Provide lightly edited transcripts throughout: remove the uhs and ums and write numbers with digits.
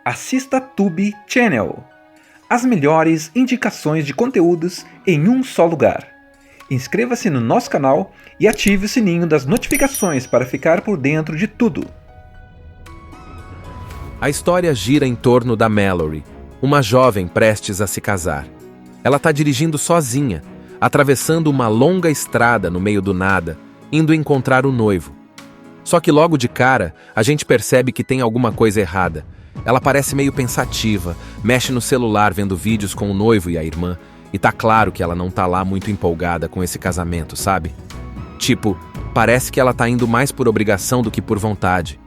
assista Tube Channel. As melhores indicações de conteúdos em um só lugar. Inscreva-se no nosso canal e ative o sininho das notificações para ficar por dentro de tudo. A história gira em torno da Mallory, uma jovem prestes a se casar. Ela está dirigindo sozinha, atravessando uma longa estrada no meio do nada, indo encontrar o noivo. Só que logo de cara, a gente percebe que tem alguma coisa errada. Ela parece meio pensativa, mexe no celular vendo vídeos com o noivo e a irmã, e tá claro que ela não tá lá muito empolgada com esse casamento, sabe? Tipo, parece que ela tá indo mais por obrigação do que por vontade.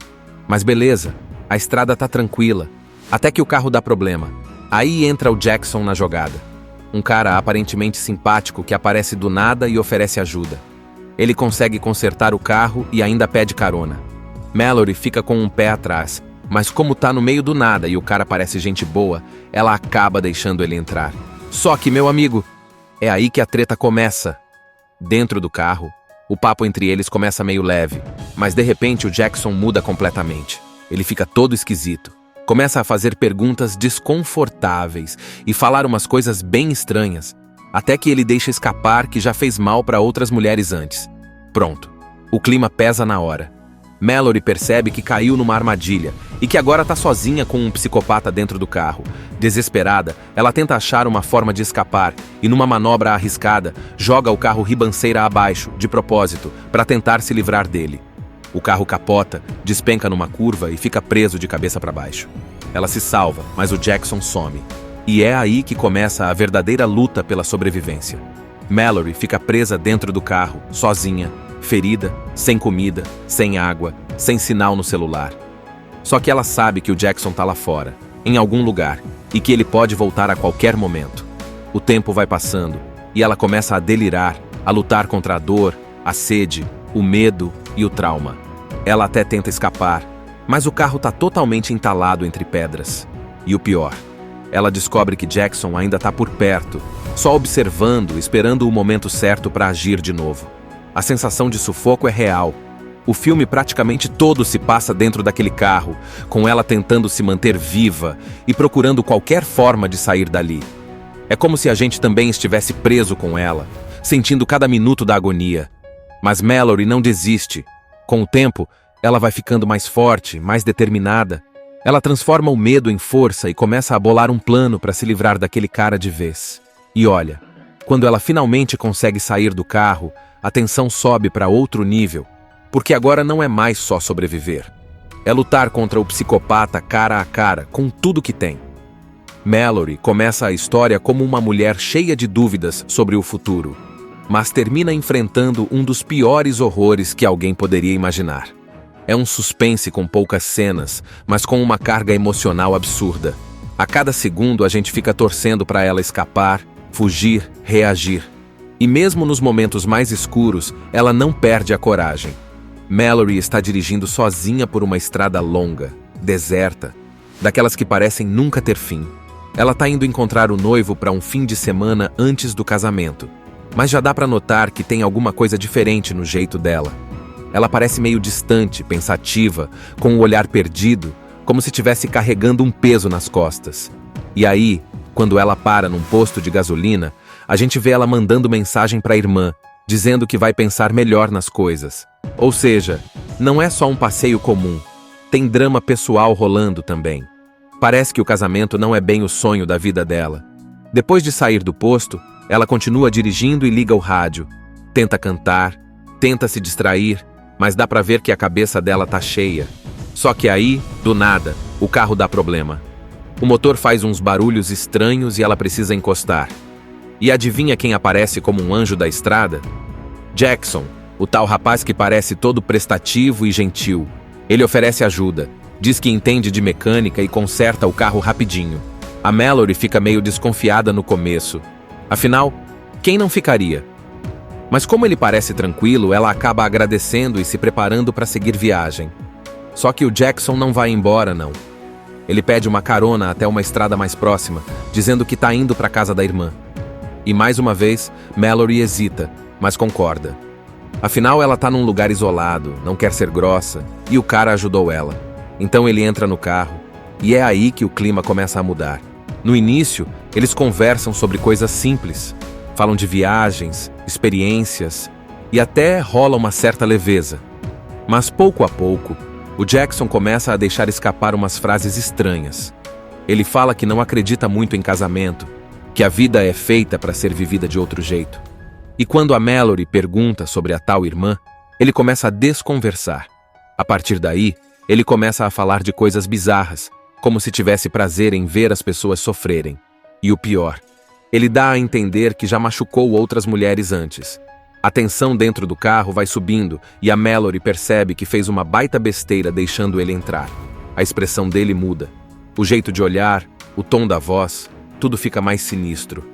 Mas beleza, a estrada tá tranquila, até que o carro dá problema. Aí entra o Jackson na jogada. Um cara aparentemente simpático que aparece do nada e oferece ajuda. Ele consegue consertar o carro e ainda pede carona. Mallory fica com um pé atrás, mas como tá no meio do nada e o cara parece gente boa, ela acaba deixando ele entrar. Só que, meu amigo, é aí que a treta começa. Dentro do carro, o papo entre eles começa meio leve, mas de repente o Jackson muda completamente. Ele fica todo esquisito. Começa a fazer perguntas desconfortáveis e falar umas coisas bem estranhas, até que ele deixa escapar que já fez mal para outras mulheres antes. Pronto. O clima pesa na hora. Mallory percebe que caiu numa armadilha e que agora tá sozinha com um psicopata dentro do carro. Desesperada, ela tenta achar uma forma de escapar e, numa manobra arriscada, joga o carro ribanceira abaixo, de propósito, para tentar se livrar dele. O carro capota, despenca numa curva e fica preso de cabeça para baixo. Ela se salva, mas o Jackson some. E é aí que começa a verdadeira luta pela sobrevivência. Mallory fica presa dentro do carro, sozinha, ferida, sem comida, sem água, sem sinal no celular. Só que ela sabe que o Jackson tá lá fora, em algum lugar, e que ele pode voltar a qualquer momento. O tempo vai passando, e ela começa a delirar, a lutar contra a dor, a sede, o medo e o trauma. Ela até tenta escapar, mas o carro tá totalmente entalado entre pedras. E o pior, ela descobre que Jackson ainda tá por perto, só observando, esperando o momento certo para agir de novo. A sensação de sufoco é real. O filme praticamente todo se passa dentro daquele carro, com ela tentando se manter viva e procurando qualquer forma de sair dali. É como se a gente também estivesse preso com ela, sentindo cada minuto da agonia. Mas Mallory não desiste. Com o tempo, ela vai ficando mais forte, mais determinada. Ela transforma o medo em força e começa a bolar um plano para se livrar daquele cara de vez. E olha, quando ela finalmente consegue sair do carro, a tensão sobe para outro nível, porque agora não é mais só sobreviver. É lutar contra o psicopata cara a cara, com tudo que tem. Mallory começa a história como uma mulher cheia de dúvidas sobre o futuro, mas termina enfrentando um dos piores horrores que alguém poderia imaginar. É um suspense com poucas cenas, mas com uma carga emocional absurda. A cada segundo a gente fica torcendo para ela escapar, fugir, reagir. E mesmo nos momentos mais escuros, ela não perde a coragem. Mallory está dirigindo sozinha por uma estrada longa, deserta, daquelas que parecem nunca ter fim. Ela está indo encontrar o noivo para um fim de semana antes do casamento, mas já dá para notar que tem alguma coisa diferente no jeito dela. Ela parece meio distante, pensativa, com o olhar perdido, como se estivesse carregando um peso nas costas. E aí, quando ela para num posto de gasolina, a gente vê ela mandando mensagem para a irmã, dizendo que vai pensar melhor nas coisas. Ou seja, não é só um passeio comum, tem drama pessoal rolando também. Parece que o casamento não é bem o sonho da vida dela. Depois de sair do posto, ela continua dirigindo e liga o rádio. Tenta cantar, tenta se distrair, mas dá pra ver que a cabeça dela tá cheia. Só que aí, do nada, o carro dá problema. O motor faz uns barulhos estranhos e ela precisa encostar. E adivinha quem aparece como um anjo da estrada? Jackson, o tal rapaz que parece todo prestativo e gentil. Ele oferece ajuda, diz que entende de mecânica e conserta o carro rapidinho. A Mallory fica meio desconfiada no começo. Afinal, quem não ficaria? Mas como ele parece tranquilo, ela acaba agradecendo e se preparando para seguir viagem. Só que o Jackson não vai embora, não. Ele pede uma carona até uma estrada mais próxima, dizendo que tá indo para casa da irmã. E mais uma vez, Mallory hesita, mas concorda. Afinal, ela tá num lugar isolado, não quer ser grossa, e o cara ajudou ela. Então ele entra no carro, E é aí que o clima começa a mudar. No início, eles conversam sobre coisas simples, falam de viagens, experiências e até rola uma certa leveza. Mas pouco a pouco, o Jackson começa a deixar escapar umas frases estranhas. Ele fala que não acredita muito em casamento, que a vida é feita para ser vivida de outro jeito. E quando a Mallory pergunta sobre a tal irmã, ele começa a desconversar. A partir daí, ele começa a falar de coisas bizarras, como se tivesse prazer em ver as pessoas sofrerem. E o pior, ele dá a entender que já machucou outras mulheres antes. A tensão dentro do carro vai subindo e a Mallory percebe que fez uma baita besteira deixando ele entrar. A expressão dele muda. O jeito de olhar, o tom da voz, tudo fica mais sinistro.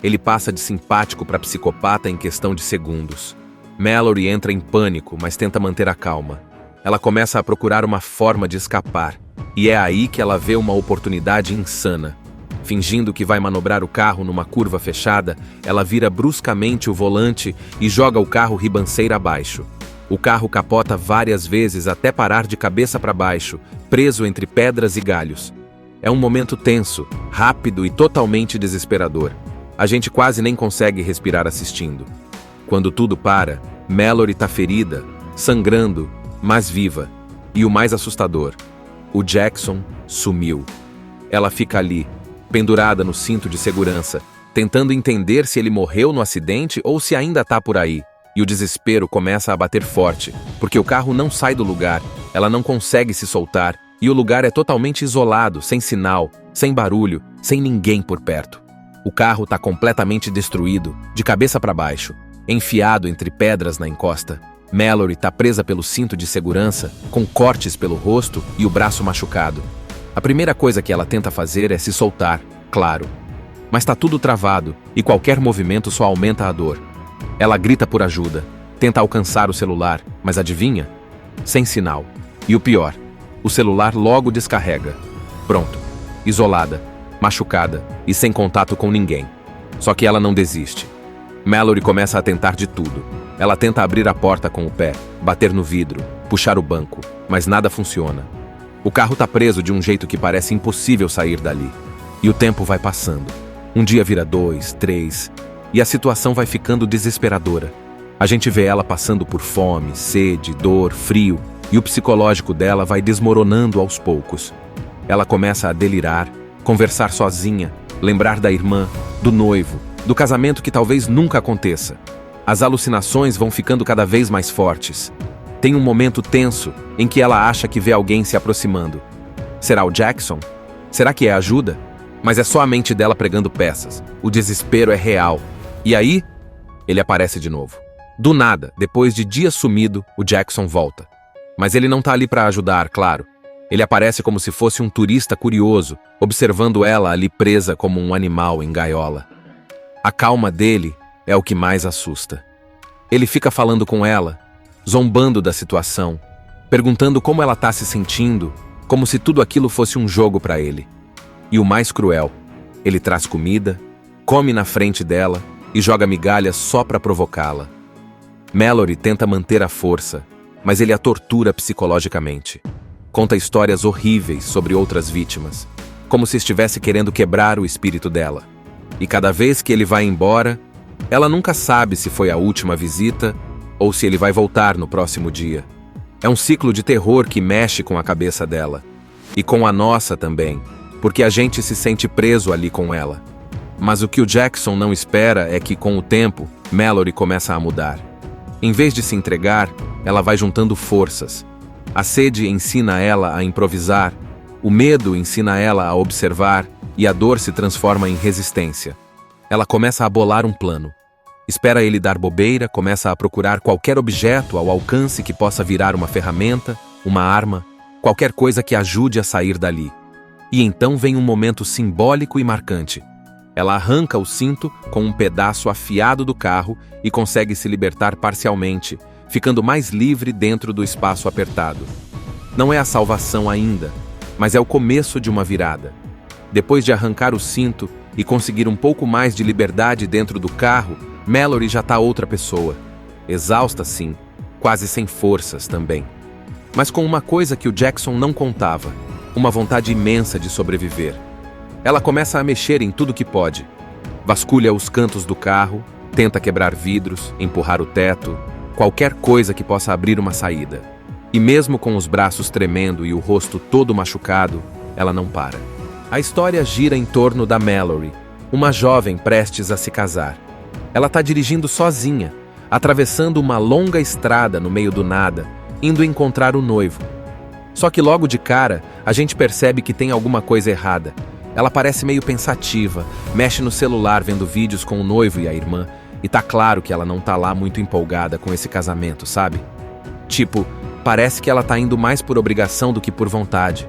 Ele passa de simpático para psicopata em questão de segundos. Mallory entra em pânico, mas tenta manter a calma. Ela começa a procurar uma forma de escapar, e é aí que ela vê uma oportunidade insana. Fingindo que vai manobrar o carro numa curva fechada, ela vira bruscamente o volante e joga o carro ribanceira abaixo. O carro capota várias vezes até parar de cabeça para baixo, preso entre pedras e galhos. É um momento tenso, rápido e totalmente desesperador. A gente quase nem consegue respirar assistindo. Quando tudo para, Mallory tá ferida, sangrando, mas viva. E o mais assustador, o Jackson sumiu. Ela fica ali, pendurada no cinto de segurança, tentando entender se ele morreu no acidente ou se ainda tá por aí. E o desespero começa a bater forte, porque o carro não sai do lugar, ela não consegue se soltar, e o lugar é totalmente isolado, sem sinal, sem barulho, sem ninguém por perto. O carro tá completamente destruído, de cabeça para baixo, enfiado entre pedras na encosta. Mallory tá presa pelo cinto de segurança, com cortes pelo rosto e o braço machucado. A primeira coisa que ela tenta fazer é se soltar, claro. Mas tá tudo travado e qualquer movimento só aumenta a dor. Ela grita por ajuda, tenta alcançar o celular, mas adivinha? Sem sinal. E o pior, o celular logo descarrega. Pronto, isolada, machucada e sem contato com ninguém. Só que ela não desiste. Mallory começa a tentar de tudo. Ela tenta abrir a porta com o pé, bater no vidro, puxar o banco, mas nada funciona. O carro tá preso de um jeito que parece impossível sair dali. E o tempo vai passando. Um dia vira 2, 3, e a situação vai ficando desesperadora. A gente vê ela passando por fome, sede, dor, frio, e o psicológico dela vai desmoronando aos poucos. Ela começa a delirar, conversar sozinha, lembrar da irmã, do noivo, do casamento que talvez nunca aconteça. As alucinações vão ficando cada vez mais fortes. Tem um momento tenso em que ela acha que vê alguém se aproximando. Será o Jackson? Será que é ajuda? Mas é só a mente dela pregando peças. O desespero é real. E aí, ele aparece de novo. Do nada, depois de dias sumido, o Jackson volta. Mas ele não tá ali para ajudar, claro. Ele aparece como se fosse um turista curioso, observando ela ali presa como um animal em gaiola. A calma dele é o que mais assusta. Ele fica falando com ela, zombando da situação, perguntando como ela tá se sentindo, como se tudo aquilo fosse um jogo para ele. E o mais cruel, ele traz comida, come na frente dela e joga migalhas só para provocá-la. Mallory tenta manter a força, mas ele a tortura psicologicamente. Conta histórias horríveis sobre outras vítimas, como se estivesse querendo quebrar o espírito dela. E cada vez que ele vai embora, ela nunca sabe se foi a última visita ou se ele vai voltar no próximo dia. É um ciclo de terror que mexe com a cabeça dela. E com a nossa também, porque a gente se sente preso ali com ela. Mas o que o Jackson não espera é que, com o tempo, Mallory começa a mudar. Em vez de se entregar, ela vai juntando forças. A sede ensina ela a improvisar, o medo ensina ela a observar e a dor se transforma em resistência. Ela começa a bolar um plano. Espera ele dar bobeira, começa a procurar qualquer objeto ao alcance que possa virar uma ferramenta, uma arma, qualquer coisa que ajude a sair dali. E então vem um momento simbólico e marcante. Ela arranca o cinto com um pedaço afiado do carro e consegue se libertar parcialmente, ficando mais livre dentro do espaço apertado. Não é a salvação ainda, mas é o começo de uma virada. Depois de arrancar o cinto e conseguir um pouco mais de liberdade dentro do carro, Mallory já tá outra pessoa. Exausta sim, quase sem forças também. Mas com uma coisa que o Jackson não contava. uma vontade imensa de sobreviver. Ela começa a mexer em tudo que pode. Vasculha os cantos do carro, tenta quebrar vidros, empurrar o teto, qualquer coisa que possa abrir uma saída. E mesmo com os braços tremendo e o rosto todo machucado, ela não para. A história gira em torno da Mallory, uma jovem prestes a se casar. Ela está dirigindo sozinha, atravessando uma longa estrada no meio do nada, indo encontrar o noivo. Só que logo de cara, a gente percebe que tem alguma coisa errada. Ela parece meio pensativa, mexe no celular vendo vídeos com o noivo e a irmã, e tá claro que ela não tá lá muito empolgada com esse casamento, sabe? Tipo, parece que ela tá indo mais por obrigação do que por vontade.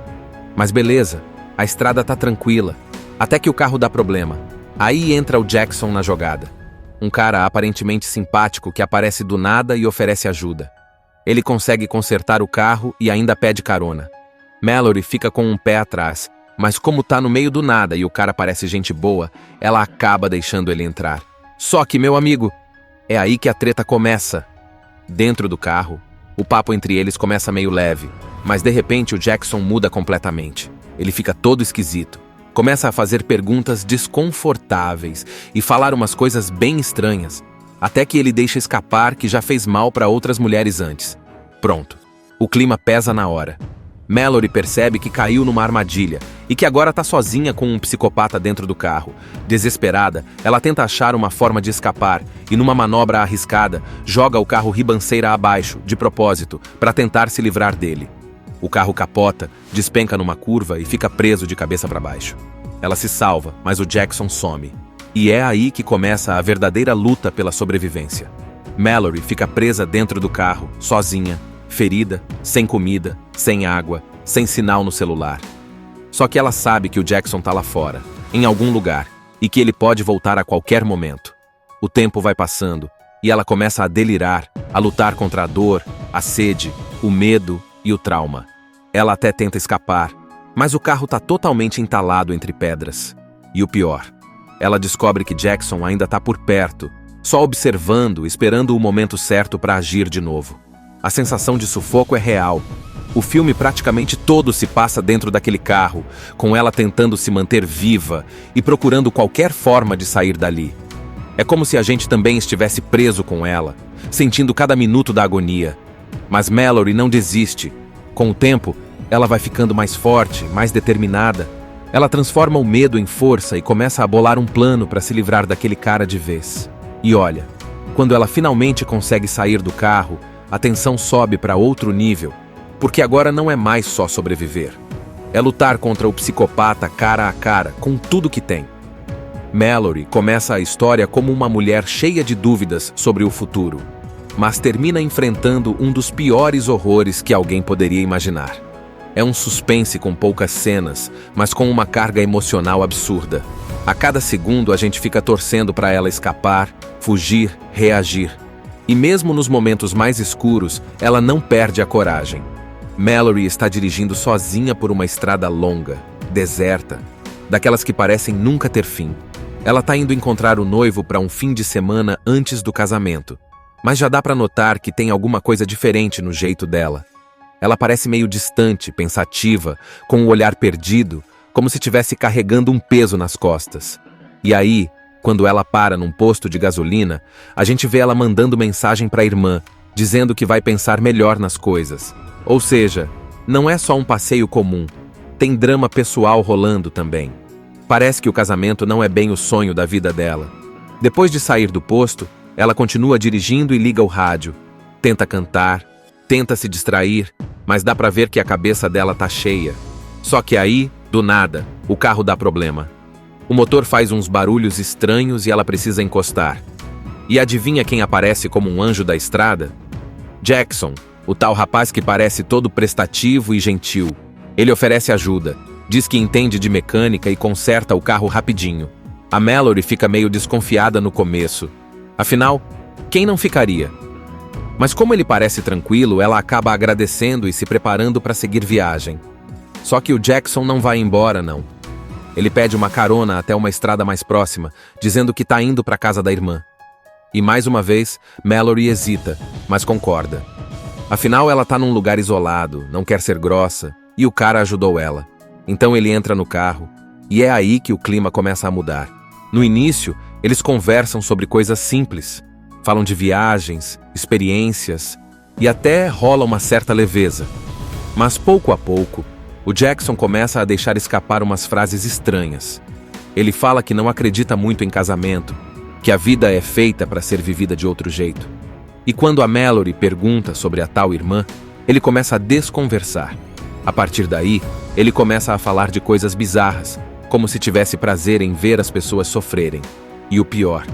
Mas beleza, a estrada tá tranquila, até que o carro dá problema. Aí entra o Jackson na jogada. Um cara aparentemente simpático que aparece do nada e oferece ajuda. Ele consegue consertar o carro e ainda pede carona. Mallory fica com um pé atrás, mas como tá no meio do nada e o cara parece gente boa, ela acaba deixando ele entrar. Só que, meu amigo, é aí que a treta começa. Dentro do carro, o papo entre eles começa meio leve, mas de repente o Jackson muda completamente. Ele fica todo esquisito. Começa a fazer perguntas desconfortáveis e falar umas coisas bem estranhas, até que ele deixa escapar que já fez mal para outras mulheres antes. Pronto. O clima pesa na hora. Mallory percebe que caiu numa armadilha e que agora tá sozinha com um psicopata dentro do carro. Desesperada, ela tenta achar uma forma de escapar e, numa manobra arriscada, joga o carro ribanceira abaixo, de propósito, para tentar se livrar dele. O carro capota, despenca numa curva e fica preso de cabeça para baixo. Ela se salva, mas o Jackson some. E é aí que começa a verdadeira luta pela sobrevivência. Mallory fica presa dentro do carro, sozinha, ferida, sem comida, sem água, sem sinal no celular. Só que ela sabe que o Jackson tá lá fora, em algum lugar, e que ele pode voltar a qualquer momento. O tempo vai passando, e ela começa a delirar, a lutar contra a dor, a sede, o medo e o trauma. Ela até tenta escapar, mas o carro tá totalmente entalado entre pedras. E o pior, ela descobre que Jackson ainda tá por perto, só observando, esperando o momento certo para agir de novo. A sensação de sufoco é real. O filme praticamente todo se passa dentro daquele carro, com ela tentando se manter viva e procurando qualquer forma de sair dali. É como se a gente também estivesse preso com ela, sentindo cada minuto da agonia. Mas Mallory não desiste. Com o tempo, ela vai ficando mais forte, mais determinada. Ela transforma o medo em força e começa a bolar um plano para se livrar daquele cara de vez. E olha, quando ela finalmente consegue sair do carro, a tensão sobe para outro nível, porque agora não é mais só sobreviver. É lutar contra o psicopata cara a cara, com tudo que tem. Mallory começa a história como uma mulher cheia de dúvidas sobre o futuro, mas termina enfrentando um dos piores horrores que alguém poderia imaginar. É um suspense com poucas cenas, mas com uma carga emocional absurda. A cada segundo a gente fica torcendo para ela escapar, fugir, reagir. E mesmo nos momentos mais escuros, ela não perde a coragem. Mallory está dirigindo sozinha por uma estrada longa, deserta, daquelas que parecem nunca ter fim. Ela está indo encontrar o noivo para um fim de semana antes do casamento, mas já dá para notar que tem alguma coisa diferente no jeito dela. Ela parece meio distante, pensativa, com o olhar perdido, como se estivesse carregando um peso nas costas. E aí, quando ela para num posto de gasolina, a gente vê ela mandando mensagem para a irmã, dizendo que vai pensar melhor nas coisas. Ou seja, não é só um passeio comum, tem drama pessoal rolando também. Parece que o casamento não é bem o sonho da vida dela. Depois de sair do posto, ela continua dirigindo e liga o rádio. Tenta cantar, tenta se distrair, mas dá pra ver que a cabeça dela tá cheia. Só que aí, do nada, o carro dá problema. O motor faz uns barulhos estranhos e ela precisa encostar. E adivinha quem aparece como um anjo da estrada? Jackson, o tal rapaz que parece todo prestativo e gentil. Ele oferece ajuda, diz que entende de mecânica e conserta o carro rapidinho. A Mallory fica meio desconfiada no começo. Afinal, quem não ficaria? Mas como ele parece tranquilo, ela acaba agradecendo e se preparando para seguir viagem. Só que o Jackson não vai embora, não. Ele pede uma carona até uma estrada mais próxima, dizendo que tá indo para casa da irmã. E mais uma vez, Mallory hesita, mas concorda. Afinal, ela tá num lugar isolado, não quer ser grossa, e o cara ajudou ela. Então ele entra no carro, e é aí que o clima começa a mudar. No início, eles conversam sobre coisas simples, falam de viagens, experiências, e até rola uma certa leveza. Mas pouco a pouco, o Jackson começa a deixar escapar umas frases estranhas. Ele fala que não acredita muito em casamento, que a vida é feita para ser vivida de outro jeito. E quando a Mallory pergunta sobre a tal irmã, ele começa a desconversar. A partir daí, ele começa a falar de coisas bizarras, como se tivesse prazer em ver as pessoas sofrerem. E o pior,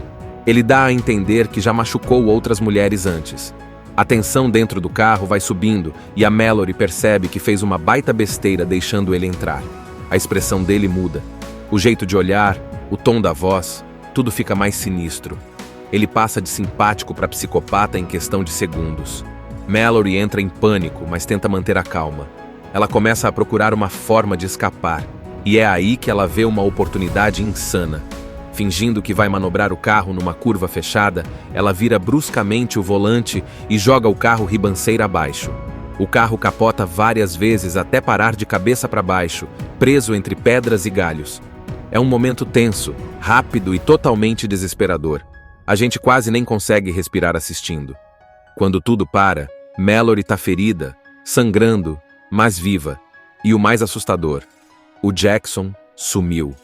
ele dá a entender que já machucou outras mulheres antes. A tensão dentro do carro vai subindo e a Mallory percebe que fez uma baita besteira deixando ele entrar. A expressão dele muda. O jeito de olhar, o tom da voz, tudo fica mais sinistro. Ele passa de simpático para psicopata em questão de segundos. Mallory entra em pânico, mas tenta manter a calma. Ela começa a procurar uma forma de escapar, e é aí que ela vê uma oportunidade insana. Fingindo que vai manobrar o carro numa curva fechada, ela vira bruscamente o volante e joga o carro ribanceira abaixo. O carro capota várias vezes até parar de cabeça para baixo, preso entre pedras e galhos. É um momento tenso, rápido e totalmente desesperador. A gente quase nem consegue respirar assistindo. Quando tudo para, Mallory está ferida, sangrando, mas viva. E o mais assustador, o Jackson sumiu.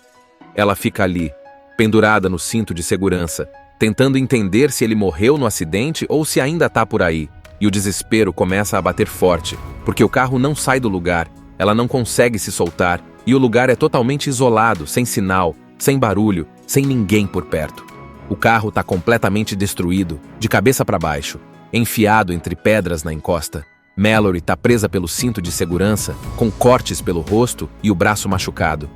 Ela fica ali, pendurada no cinto de segurança, tentando entender se ele morreu no acidente ou se ainda está por aí. E o desespero começa a bater forte, porque o carro não sai do lugar, ela não consegue se soltar, e o lugar é totalmente isolado, sem sinal, sem barulho, sem ninguém por perto. O carro está completamente destruído, de cabeça para baixo, enfiado entre pedras na encosta. Mallory está presa pelo cinto de segurança, com cortes pelo rosto e o braço machucado.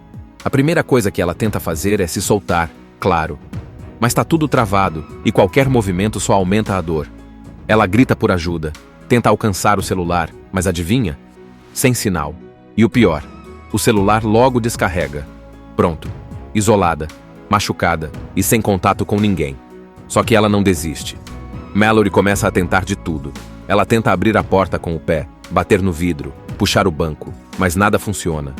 A primeira coisa que ela tenta fazer é se soltar, claro. Mas está tudo travado, e qualquer movimento só aumenta a dor. Ela grita por ajuda, tenta alcançar o celular, mas adivinha? Sem sinal. E o pior, o celular logo descarrega. Pronto, isolada, machucada e sem contato com ninguém. Só que ela não desiste. Mallory começa a tentar de tudo. Ela tenta abrir a porta com o pé, bater no vidro, puxar o banco, mas nada funciona.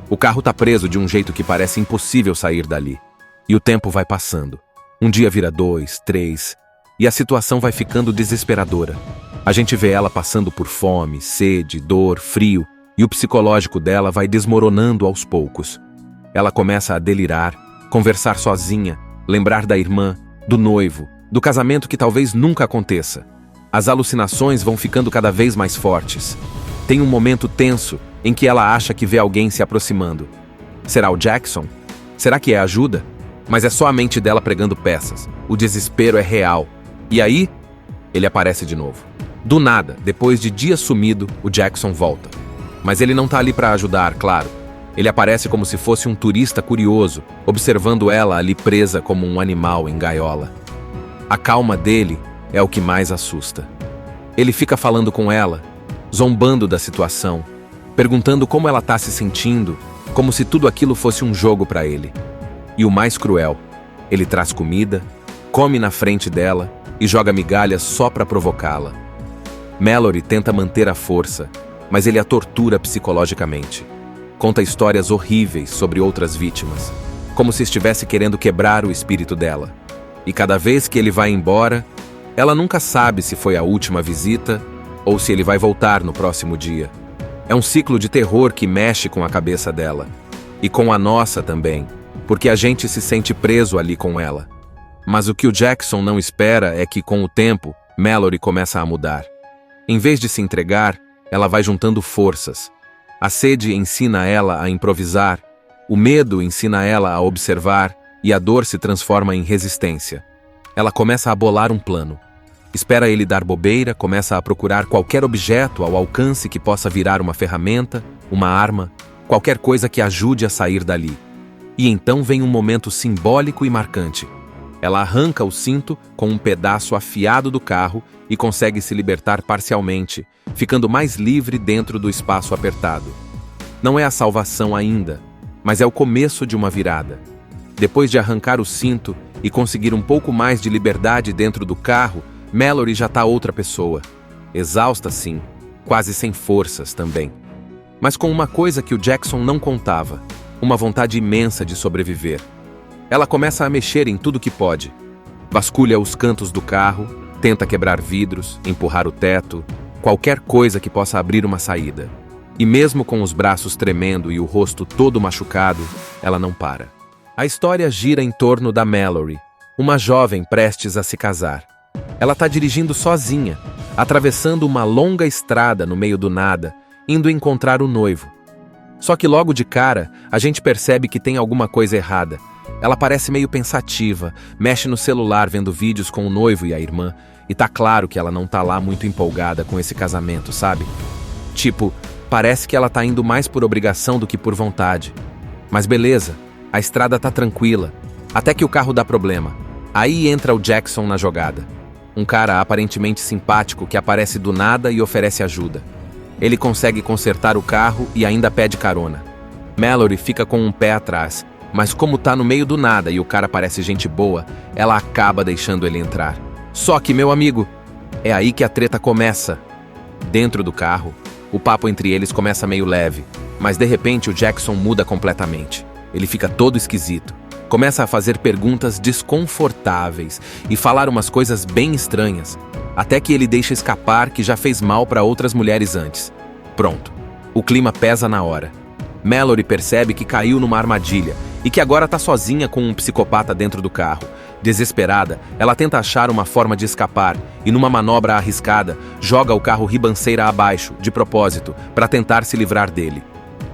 O carro está preso de um jeito que parece impossível sair dali. E o tempo vai passando. Um dia vira 2, 3, e a situação vai ficando desesperadora. A gente vê ela passando por fome, sede, dor, frio, e o psicológico dela vai desmoronando aos poucos. Ela começa a delirar, conversar sozinha, lembrar da irmã, do noivo, do casamento que talvez nunca aconteça. As alucinações vão ficando cada vez mais fortes. Tem um momento tenso em que ela acha que vê alguém se aproximando. Será o Jackson? Será que é ajuda? Mas é só a mente dela pregando peças. O desespero é real. E aí, ele aparece de novo. Do nada, depois de dias sumido, o Jackson volta. Mas ele não tá ali para ajudar, claro. Ele aparece como se fosse um turista curioso, observando ela ali presa como um animal em gaiola. A calma dele é o que mais assusta. Ele fica falando com ela, zombando da situação, perguntando como ela tá se sentindo, como se tudo aquilo fosse um jogo para ele. E o mais cruel, ele traz comida, come na frente dela e joga migalhas só para provocá-la. Mallory tenta manter a força, mas ele a tortura psicologicamente. Conta histórias horríveis sobre outras vítimas, como se estivesse querendo quebrar o espírito dela. E cada vez que ele vai embora, ela nunca sabe se foi a última visita ou se ele vai voltar no próximo dia. É um ciclo de terror que mexe com a cabeça dela. E com a nossa também, porque a gente se sente preso ali com ela. Mas o que o Jackson não espera é que, com o tempo, Mallory começa a mudar. Em vez de se entregar, ela vai juntando forças. A sede ensina ela a improvisar, o medo ensina ela a observar e a dor se transforma em resistência. Ela começa a bolar um plano. Espera ele dar bobeira, começa a procurar qualquer objeto ao alcance que possa virar uma ferramenta, uma arma, qualquer coisa que ajude a sair dali. E então vem um momento simbólico e marcante. Ela arranca o cinto com um pedaço afiado do carro e consegue se libertar parcialmente, ficando mais livre dentro do espaço apertado. Não é a salvação ainda, mas é o começo de uma virada. Depois de arrancar o cinto e conseguir um pouco mais de liberdade dentro do carro, Mallory já está outra pessoa. Exausta sim, quase sem forças também. mas com uma coisa que o Jackson não contava: uma vontade imensa de sobreviver. Ela começa a mexer em tudo que pode. Vasculha os cantos do carro, tenta quebrar vidros, empurrar o teto, qualquer coisa que possa abrir uma saída. E mesmo com os braços tremendo e o rosto todo machucado, ela não para. A história gira em torno da Mallory, uma jovem prestes a se casar. Ela está dirigindo sozinha, atravessando uma longa estrada no meio do nada, indo encontrar o noivo. Só que logo de cara, a gente percebe que tem alguma coisa errada. Ela parece meio pensativa, mexe no celular vendo vídeos com o noivo e a irmã, e tá claro que ela não tá lá muito empolgada com esse casamento, sabe? Tipo, parece que ela tá indo mais por obrigação do que por vontade. Mas beleza, a estrada tá tranquila, até que o carro dá problema. Aí entra o Jackson na jogada. Um cara aparentemente simpático que aparece do nada e oferece ajuda. Ele consegue consertar o carro e ainda pede carona. Mallory fica com um pé atrás, mas como tá no meio do nada e o cara parece gente boa, ela acaba deixando ele entrar. Só que, meu amigo, é aí que a treta começa. Dentro do carro, o papo entre eles começa meio leve, mas de repente o Jackson muda completamente. Ele fica todo esquisito. Começa a fazer perguntas desconfortáveis e falar umas coisas bem estranhas, até que ele deixa escapar que já fez mal para outras mulheres antes. Pronto. O clima pesa na hora. Mallory percebe que caiu numa armadilha e que agora tá sozinha com um psicopata dentro do carro. Desesperada, ela tenta achar uma forma de escapar e, numa manobra arriscada, joga o carro ribanceira abaixo, de propósito, para tentar se livrar dele.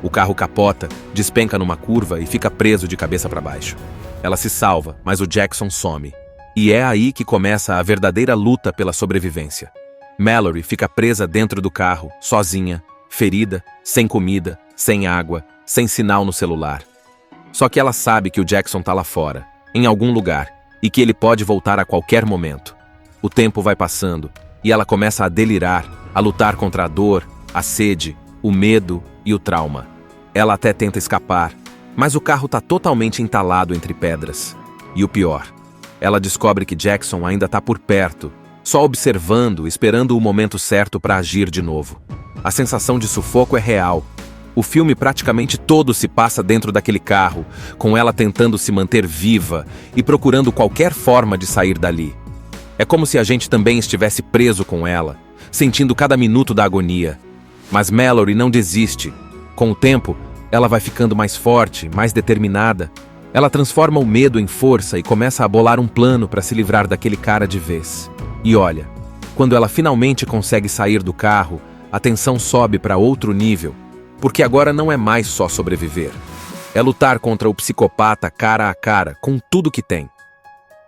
O carro capota, despenca numa curva e fica preso de cabeça para baixo. Ela se salva, mas o Jackson some. E é aí que começa a verdadeira luta pela sobrevivência. Mallory fica presa dentro do carro, sozinha, ferida, sem comida, sem água, sem sinal no celular. Só que ela sabe que o Jackson tá lá fora, em algum lugar, e que ele pode voltar a qualquer momento. O tempo vai passando, e ela começa a delirar, a lutar contra a dor, a sede, o medo e o trauma. Ela até tenta escapar, mas o carro tá totalmente entalado entre pedras. E o pior, ela descobre que Jackson ainda tá por perto, só observando, esperando o momento certo para agir de novo. A sensação de sufoco é real. O filme praticamente todo se passa dentro daquele carro, com ela tentando se manter viva e procurando qualquer forma de sair dali. É como se a gente também estivesse preso com ela, sentindo cada minuto da agonia. Mas Mallory não desiste. Com o tempo, ela vai ficando mais forte, mais determinada. Ela transforma o medo em força e começa a bolar um plano para se livrar daquele cara de vez. E olha, quando ela finalmente consegue sair do carro, a tensão sobe para outro nível, porque agora não é mais só sobreviver. É lutar contra o psicopata cara a cara, com tudo que tem.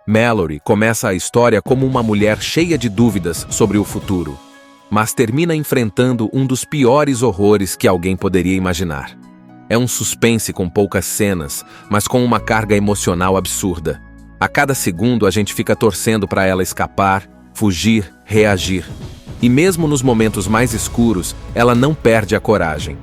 Mallory começa a história como uma mulher cheia de dúvidas sobre o futuro, mas termina enfrentando um dos piores horrores que alguém poderia imaginar. É um suspense com poucas cenas, mas com uma carga emocional absurda. A cada segundo a gente fica torcendo para ela escapar, fugir, reagir. E mesmo nos momentos mais escuros, ela não perde a coragem.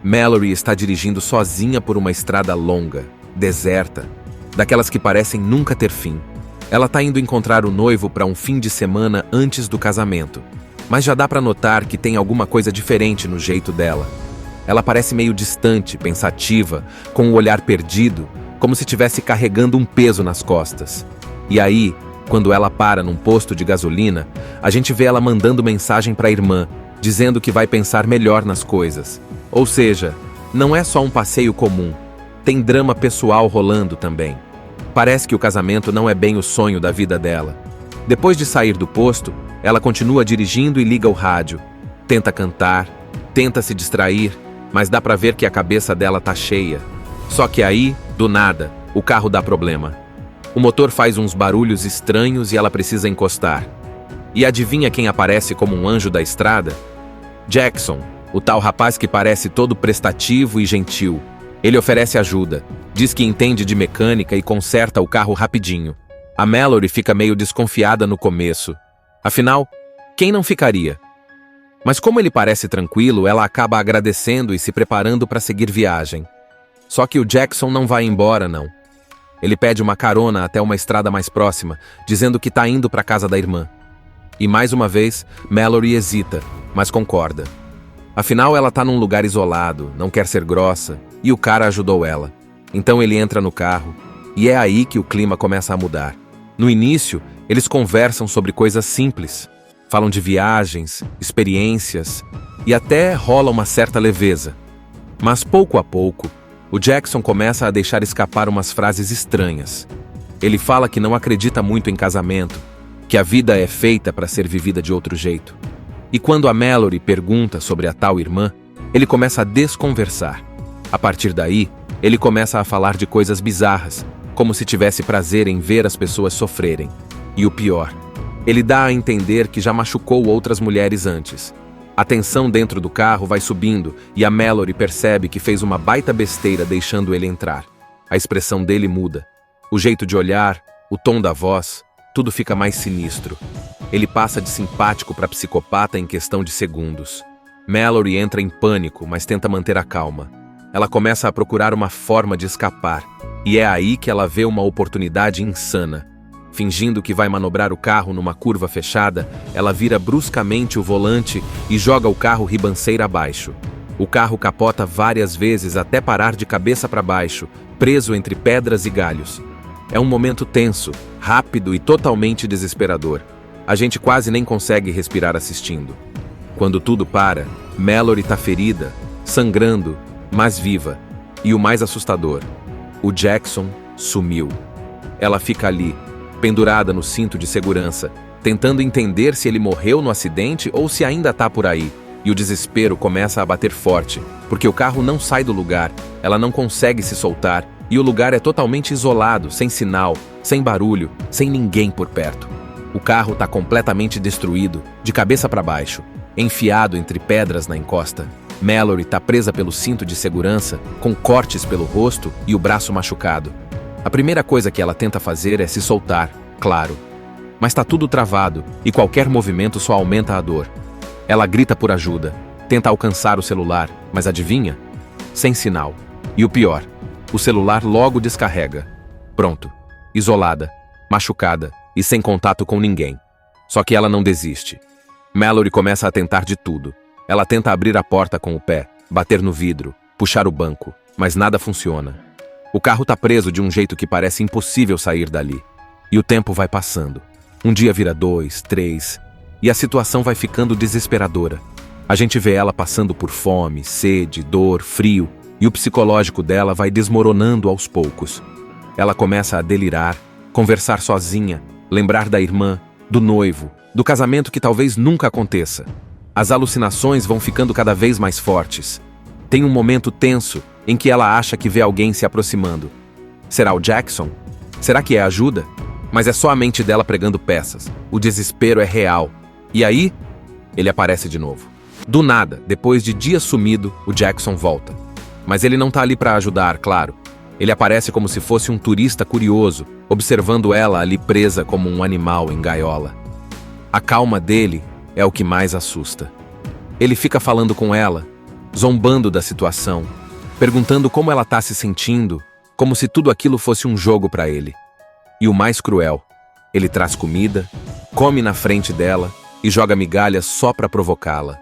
Mallory está dirigindo sozinha por uma estrada longa, deserta, daquelas que parecem nunca ter fim. Ela está indo encontrar o noivo para um fim de semana antes do casamento, mas já dá para notar que tem alguma coisa diferente no jeito dela. Ela parece meio distante, pensativa, com o olhar perdido, como se estivesse carregando um peso nas costas. E aí, quando ela para num posto de gasolina, a gente vê ela mandando mensagem para a irmã, dizendo que vai pensar melhor nas coisas. Ou seja, não é só um passeio comum, tem drama pessoal rolando também. Parece que o casamento não é bem o sonho da vida dela. Depois de sair do posto, ela continua dirigindo e liga o rádio. Tenta cantar, tenta se distrair, mas dá pra ver que a cabeça dela tá cheia. Só que aí, do nada, o carro dá problema. O motor faz uns barulhos estranhos e ela precisa encostar. E adivinha quem aparece como um anjo da estrada? Jackson, o tal rapaz que parece todo prestativo e gentil. Ele oferece ajuda, diz que entende de mecânica e conserta o carro rapidinho. A Mallory fica meio desconfiada no começo. Afinal, quem não ficaria? Mas como ele parece tranquilo, ela acaba agradecendo e se preparando para seguir viagem. Só que o Jackson não vai embora, não. Ele pede uma carona até uma estrada mais próxima, dizendo que está indo para a casa da irmã. E mais uma vez, Mallory hesita, mas concorda. Afinal, ela tá num lugar isolado, não quer ser grossa, e o cara ajudou ela. Então ele entra no carro, e é aí que o clima começa a mudar. No início, eles conversam sobre coisas simples. Falam de viagens, experiências, e até rola uma certa leveza. Mas pouco a pouco, o Jackson começa a deixar escapar umas frases estranhas. Ele fala que não acredita muito em casamento, que a vida é feita para ser vivida de outro jeito. E quando a Mallory pergunta sobre a tal irmã, ele começa a desconversar. A partir daí, ele começa a falar de coisas bizarras, como se tivesse prazer em ver as pessoas sofrerem. E o pior, ele dá a entender que já machucou outras mulheres antes. A tensão dentro do carro vai subindo e a Mallory percebe que fez uma baita besteira deixando ele entrar. A expressão dele muda. O jeito de olhar, o tom da voz, tudo fica mais sinistro. Ele passa de simpático para psicopata em questão de segundos. Mallory entra em pânico, mas tenta manter a calma. Ela começa a procurar uma forma de escapar, e é aí que ela vê uma oportunidade insana. Fingindo que vai manobrar o carro numa curva fechada, ela vira bruscamente o volante e joga o carro ribanceira abaixo. O carro capota várias vezes até parar de cabeça para baixo, preso entre pedras e galhos. É um momento tenso, rápido e totalmente desesperador. A gente quase nem consegue respirar assistindo. Quando tudo para, Mallory tá ferida, sangrando, mas viva. E o mais assustador, o Jackson sumiu. Ela fica ali, pendurada no cinto de segurança, tentando entender se ele morreu no acidente ou se ainda tá por aí. E o desespero começa a bater forte, porque o carro não sai do lugar, ela não consegue se soltar, e o lugar é totalmente isolado, sem sinal, sem barulho, sem ninguém por perto. O carro tá completamente destruído, de cabeça para baixo, enfiado entre pedras na encosta. Mallory tá presa pelo cinto de segurança, com cortes pelo rosto e o braço machucado. A primeira coisa que ela tenta fazer é se soltar, claro. Mas tá tudo travado e qualquer movimento só aumenta a dor. Ela grita por ajuda, tenta alcançar o celular, mas adivinha? Sem sinal. E o pior, o celular logo descarrega. Pronto, isolada, machucada e sem contato com ninguém. Só que ela não desiste. Mallory começa a tentar de tudo. Ela tenta abrir a porta com o pé, bater no vidro, puxar o banco, mas nada funciona. O carro tá preso de um jeito que parece impossível sair dali. E o tempo vai passando. Um dia vira 2, 3, e a situação vai ficando desesperadora. A gente vê ela passando por fome, sede, dor, frio, e o psicológico dela vai desmoronando aos poucos. Ela começa a delirar, conversar sozinha, lembrar da irmã, do noivo, do casamento que talvez nunca aconteça. As alucinações vão ficando cada vez mais fortes. Tem um momento tenso em que ela acha que vê alguém se aproximando. Será o Jackson? Será que é ajuda? Mas é só a mente dela pregando peças. O desespero é real. E aí, ele aparece de novo. Do nada, depois de dias sumido, o Jackson volta. Mas ele não tá ali para ajudar, claro. Ele aparece como se fosse um turista curioso, observando ela ali presa como um animal em gaiola. A calma dele é o que mais assusta. Ele fica falando com ela, zombando da situação, perguntando como ela tá se sentindo, como se tudo aquilo fosse um jogo para ele. E o mais cruel, ele traz comida, come na frente dela e joga migalhas só para provocá-la.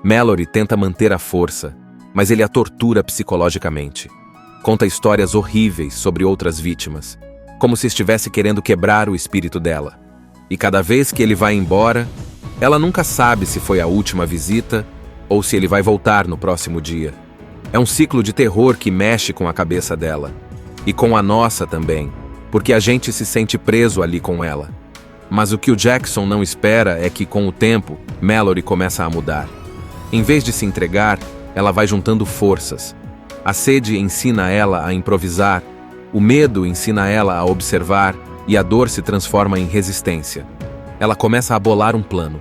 Mallory tenta manter a força, mas ele a tortura psicologicamente. Conta histórias horríveis sobre outras vítimas, como se estivesse querendo quebrar o espírito dela. E cada vez que ele vai embora, ela nunca sabe se foi a última visita ou se ele vai voltar no próximo dia. É um ciclo de terror que mexe com a cabeça dela. E com a nossa também, porque a gente se sente preso ali com ela. Mas o que o Jackson não espera é que, com o tempo, Mallory começa a mudar. Em vez de se entregar, ela vai juntando forças. A sede ensina ela a improvisar, o medo ensina ela a observar e a dor se transforma em resistência. Ela começa a bolar um plano.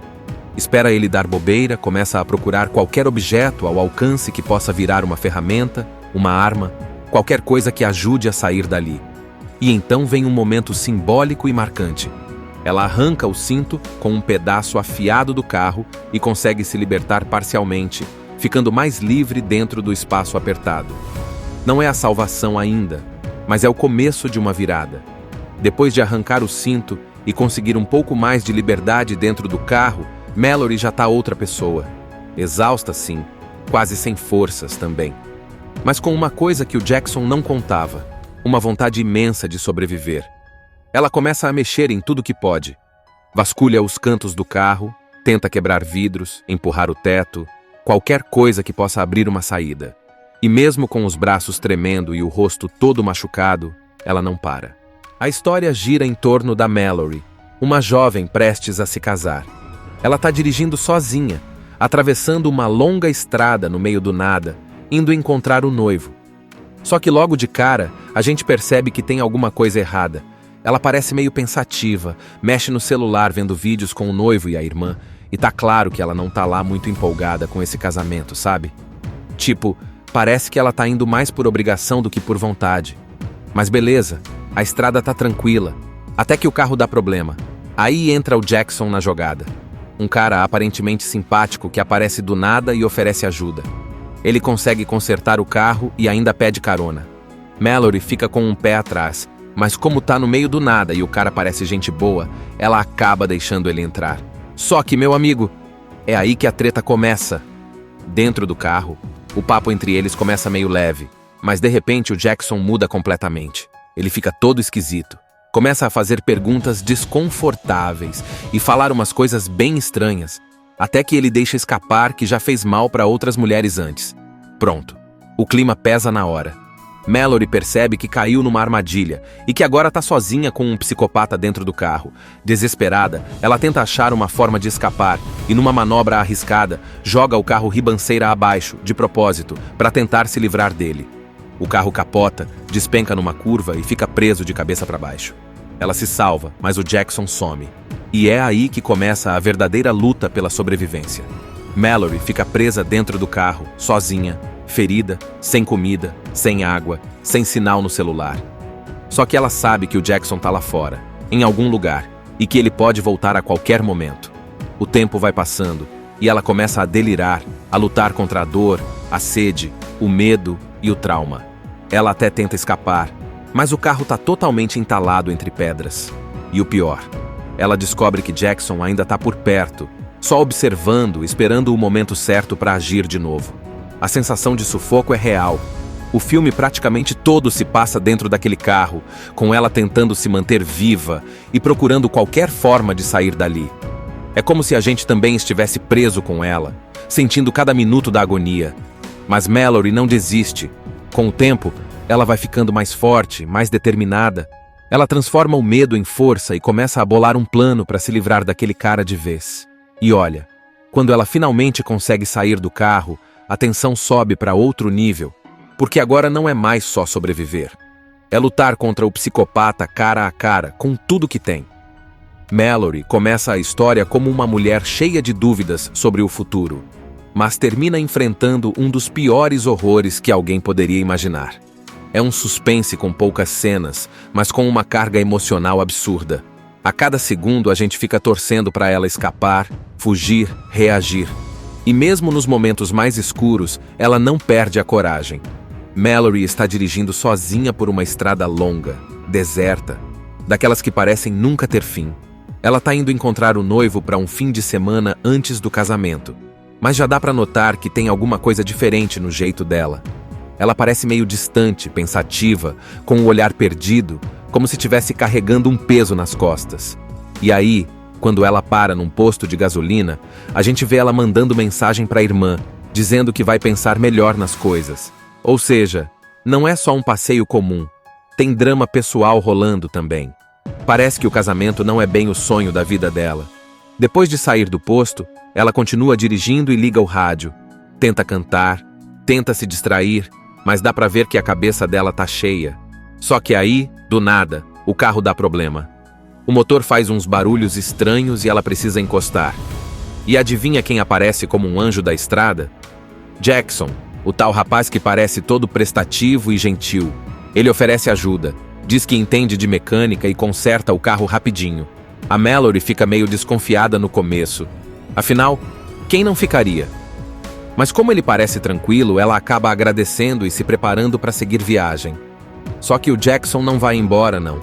Espera ele dar bobeira, começa a procurar qualquer objeto ao alcance que possa virar uma ferramenta, uma arma, qualquer coisa que ajude a sair dali. E então vem um momento simbólico e marcante. Ela arranca o cinto com um pedaço afiado do carro e consegue se libertar parcialmente, ficando mais livre dentro do espaço apertado. Não é a salvação ainda, mas é o começo de uma virada. Depois de arrancar o cinto e conseguir um pouco mais de liberdade dentro do carro, Mallory já está outra pessoa. exausta sim, quase sem forças também. Mas com uma coisa que o Jackson não contava, uma vontade imensa de sobreviver. Ela começa a mexer em tudo que pode. Vasculha os cantos do carro, tenta quebrar vidros, empurrar o teto, qualquer coisa que possa abrir uma saída. E mesmo com os braços tremendo e o rosto todo machucado, ela não para. A história gira em torno da Mallory, uma jovem prestes a se casar. Ela está dirigindo sozinha, atravessando uma longa estrada no meio do nada, indo encontrar o noivo. Só que logo de cara, a gente percebe que tem alguma coisa errada. Ela parece meio pensativa, mexe no celular vendo vídeos com o noivo e a irmã, e tá claro que ela não tá lá muito empolgada com esse casamento, sabe? Tipo, parece que ela tá indo mais por obrigação do que por vontade. Mas beleza, a estrada tá tranquila, até que o carro dá problema. Aí entra o Jackson na jogada. Um cara aparentemente simpático que aparece do nada e oferece ajuda. Ele consegue consertar o carro e ainda pede carona. Mallory fica com um pé atrás, mas como tá no meio do nada e o cara parece gente boa, ela acaba deixando ele entrar. Só que, meu amigo, é aí que a treta começa. Dentro do carro, o papo entre eles começa meio leve, mas de repente o Jackson muda completamente. Ele fica todo esquisito. Começa a fazer perguntas desconfortáveis e falar umas coisas bem estranhas, até que ele deixa escapar que já fez mal para outras mulheres antes. Pronto. O clima pesa na hora. Mallory percebe que caiu numa armadilha e que agora tá sozinha com um psicopata dentro do carro. Desesperada, ela tenta achar uma forma de escapar e, numa manobra arriscada, joga o carro ribanceira abaixo, de propósito, para tentar se livrar dele. O carro capota, despenca numa curva e fica preso de cabeça para baixo. Ela se salva, mas o Jackson some. E é aí que começa a verdadeira luta pela sobrevivência. Mallory fica presa dentro do carro, sozinha, ferida, sem comida, sem água, sem sinal no celular. Só que ela sabe que o Jackson tá lá fora, em algum lugar, e que ele pode voltar a qualquer momento. O tempo vai passando e ela começa a delirar, a lutar contra a dor, a sede, o medo e o trauma. Ela até tenta escapar, mas o carro tá totalmente entalado entre pedras. E o pior, ela descobre que Jackson ainda tá por perto, só observando, esperando o momento certo para agir de novo. A sensação de sufoco é real. O filme praticamente todo se passa dentro daquele carro, com ela tentando se manter viva e procurando qualquer forma de sair dali. É como se a gente também estivesse preso com ela, sentindo cada minuto da agonia. Mas Mallory não desiste. Com o tempo, ela vai ficando mais forte, mais determinada. Ela transforma o medo em força e começa a bolar um plano para se livrar daquele cara de vez. E olha, quando ela finalmente consegue sair do carro, a tensão sobe para outro nível, porque agora não é mais só sobreviver. É lutar contra o psicopata cara a cara, com tudo que tem. Mallory começa a história como uma mulher cheia de dúvidas sobre o futuro, mas termina enfrentando um dos piores horrores que alguém poderia imaginar. É um suspense com poucas cenas, mas com uma carga emocional absurda. A cada segundo a gente fica torcendo para ela escapar, fugir, reagir. E mesmo nos momentos mais escuros, ela não perde a coragem. Mallory está dirigindo sozinha por uma estrada longa, deserta, daquelas que parecem nunca ter fim. Ela está indo encontrar o noivo para um fim de semana antes do casamento, mas já dá para notar que tem alguma coisa diferente no jeito dela. Ela parece meio distante, pensativa, com o olhar perdido, como se estivesse carregando um peso nas costas. E aí, quando ela para num posto de gasolina, a gente vê ela mandando mensagem para a irmã, dizendo que vai pensar melhor nas coisas. Ou seja, não é só um passeio comum, tem drama pessoal rolando também. Parece que o casamento não é bem o sonho da vida dela. Depois de sair do posto, ela continua dirigindo e liga o rádio. Tenta cantar, tenta se distrair, mas dá pra ver que a cabeça dela tá cheia. Só que aí, do nada, o carro dá problema. O motor faz uns barulhos estranhos e ela precisa encostar. E adivinha quem aparece como um anjo da estrada? Jackson, o tal rapaz que parece todo prestativo e gentil. Ele oferece ajuda, diz que entende de mecânica e conserta o carro rapidinho. A Mallory fica meio desconfiada no começo. Afinal, quem não ficaria? Mas como ele parece tranquilo, ela acaba agradecendo e se preparando para seguir viagem. Só que o Jackson não vai embora, não.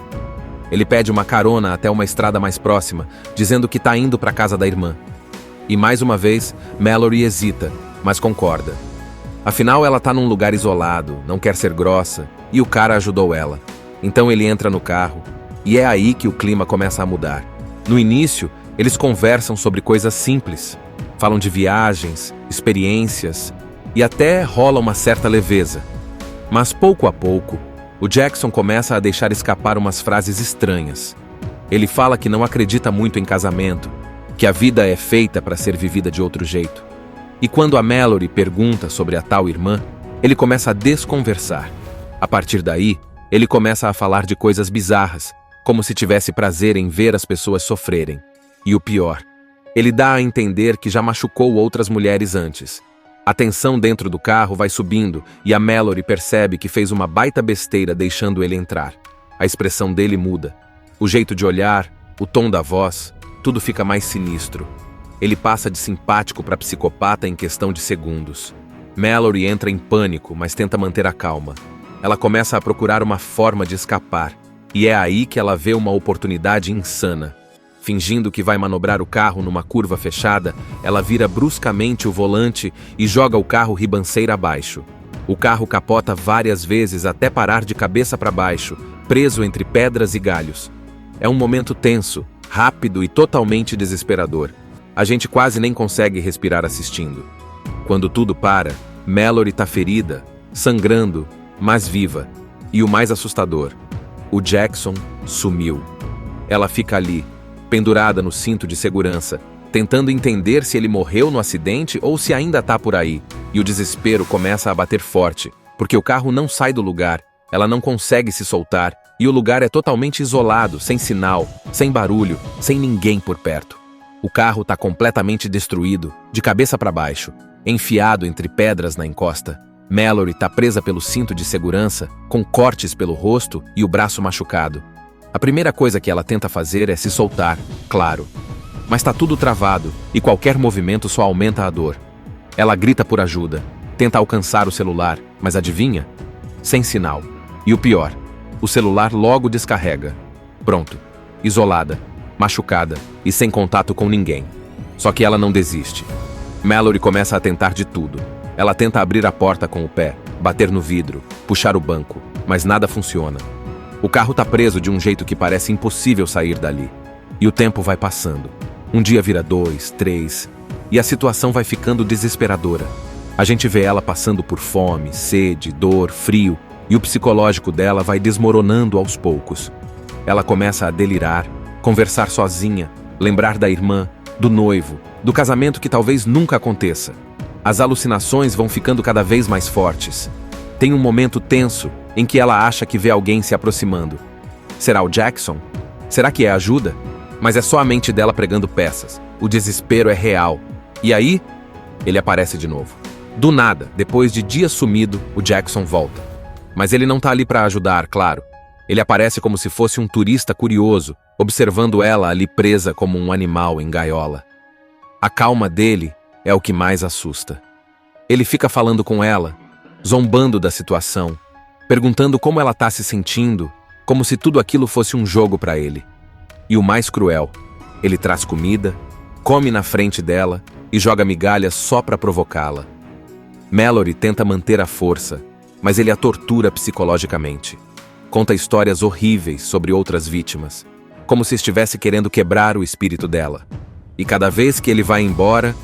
Ele pede uma carona até uma estrada mais próxima, dizendo que tá indo para casa da irmã. E mais uma vez, Mallory hesita, mas concorda. Afinal, ela tá num lugar isolado, não quer ser grossa, e o cara ajudou ela. Então ele entra no carro, e é aí que o clima começa a mudar. No início, eles conversam sobre coisas simples. Falam de viagens, experiências, e até rola uma certa leveza. Mas pouco a pouco, o Jackson começa a deixar escapar umas frases estranhas. Ele fala que não acredita muito em casamento, que a vida é feita para ser vivida de outro jeito. E quando a Mallory pergunta sobre a tal irmã, ele começa a desconversar. A partir daí, ele começa a falar de coisas bizarras, como se tivesse prazer em ver as pessoas sofrerem. E o pior, ele dá a entender que já machucou outras mulheres antes. A tensão dentro do carro vai subindo e a Mallory percebe que fez uma baita besteira deixando ele entrar. A expressão dele muda. O jeito de olhar, o tom da voz, tudo fica mais sinistro. Ele passa de simpático para psicopata em questão de segundos. Mallory entra em pânico, mas tenta manter a calma. Ela começa a procurar uma forma de escapar, e é aí que ela vê uma oportunidade insana. Fingindo que vai manobrar o carro numa curva fechada, ela vira bruscamente o volante e joga o carro ribanceira abaixo. O carro capota várias vezes até parar de cabeça para baixo, preso entre pedras e galhos. É um momento tenso, rápido e totalmente desesperador. A gente quase nem consegue respirar assistindo. Quando tudo para, Mallory tá ferida, sangrando, mas viva. E o mais assustador, o Jackson sumiu. Ela fica ali, pendurada no cinto de segurança, tentando entender se ele morreu no acidente ou se ainda tá por aí. E o desespero começa a bater forte, porque o carro não sai do lugar, ela não consegue se soltar, e o lugar é totalmente isolado, sem sinal, sem barulho, sem ninguém por perto. O carro tá completamente destruído, de cabeça para baixo, enfiado entre pedras na encosta. Mallory tá presa pelo cinto de segurança, com cortes pelo rosto e o braço machucado. A primeira coisa que ela tenta fazer é se soltar, claro. Mas tá tudo travado, e qualquer movimento só aumenta a dor. Ela grita por ajuda, tenta alcançar o celular, mas adivinha? Sem sinal. E o pior, o celular logo descarrega. Pronto, isolada, machucada e sem contato com ninguém. Só que ela não desiste. Mallory começa a tentar de tudo. Ela tenta abrir a porta com o pé, bater no vidro, puxar o banco, mas nada funciona. O carro tá preso de um jeito que parece impossível sair dali. E o tempo vai passando. Um dia vira 2, 3, e a situação vai ficando desesperadora. A gente vê ela passando por fome, sede, dor, frio, e o psicológico dela vai desmoronando aos poucos. Ela começa a delirar, conversar sozinha, lembrar da irmã, do noivo, do casamento que talvez nunca aconteça. As alucinações vão ficando cada vez mais fortes. Tem um momento tenso em que ela acha que vê alguém se aproximando. Será o Jackson? Será que é ajuda? Mas é só a mente dela pregando peças. O desespero é real. E aí, ele aparece de novo. Do nada, depois de dias sumido, o Jackson volta. Mas ele não tá ali para ajudar, claro. Ele aparece como se fosse um turista curioso, observando ela ali presa como um animal em gaiola. A calma dele é o que mais assusta. Ele fica falando com ela, zombando da situação, perguntando como ela tá se sentindo, como se tudo aquilo fosse um jogo para ele. E o mais cruel, ele traz comida, come na frente dela e joga migalhas só para provocá-la. Mallory tenta manter a força, mas ele a tortura psicologicamente. Conta histórias horríveis sobre outras vítimas, como se estivesse querendo quebrar o espírito dela. E cada vez que ele vai embora,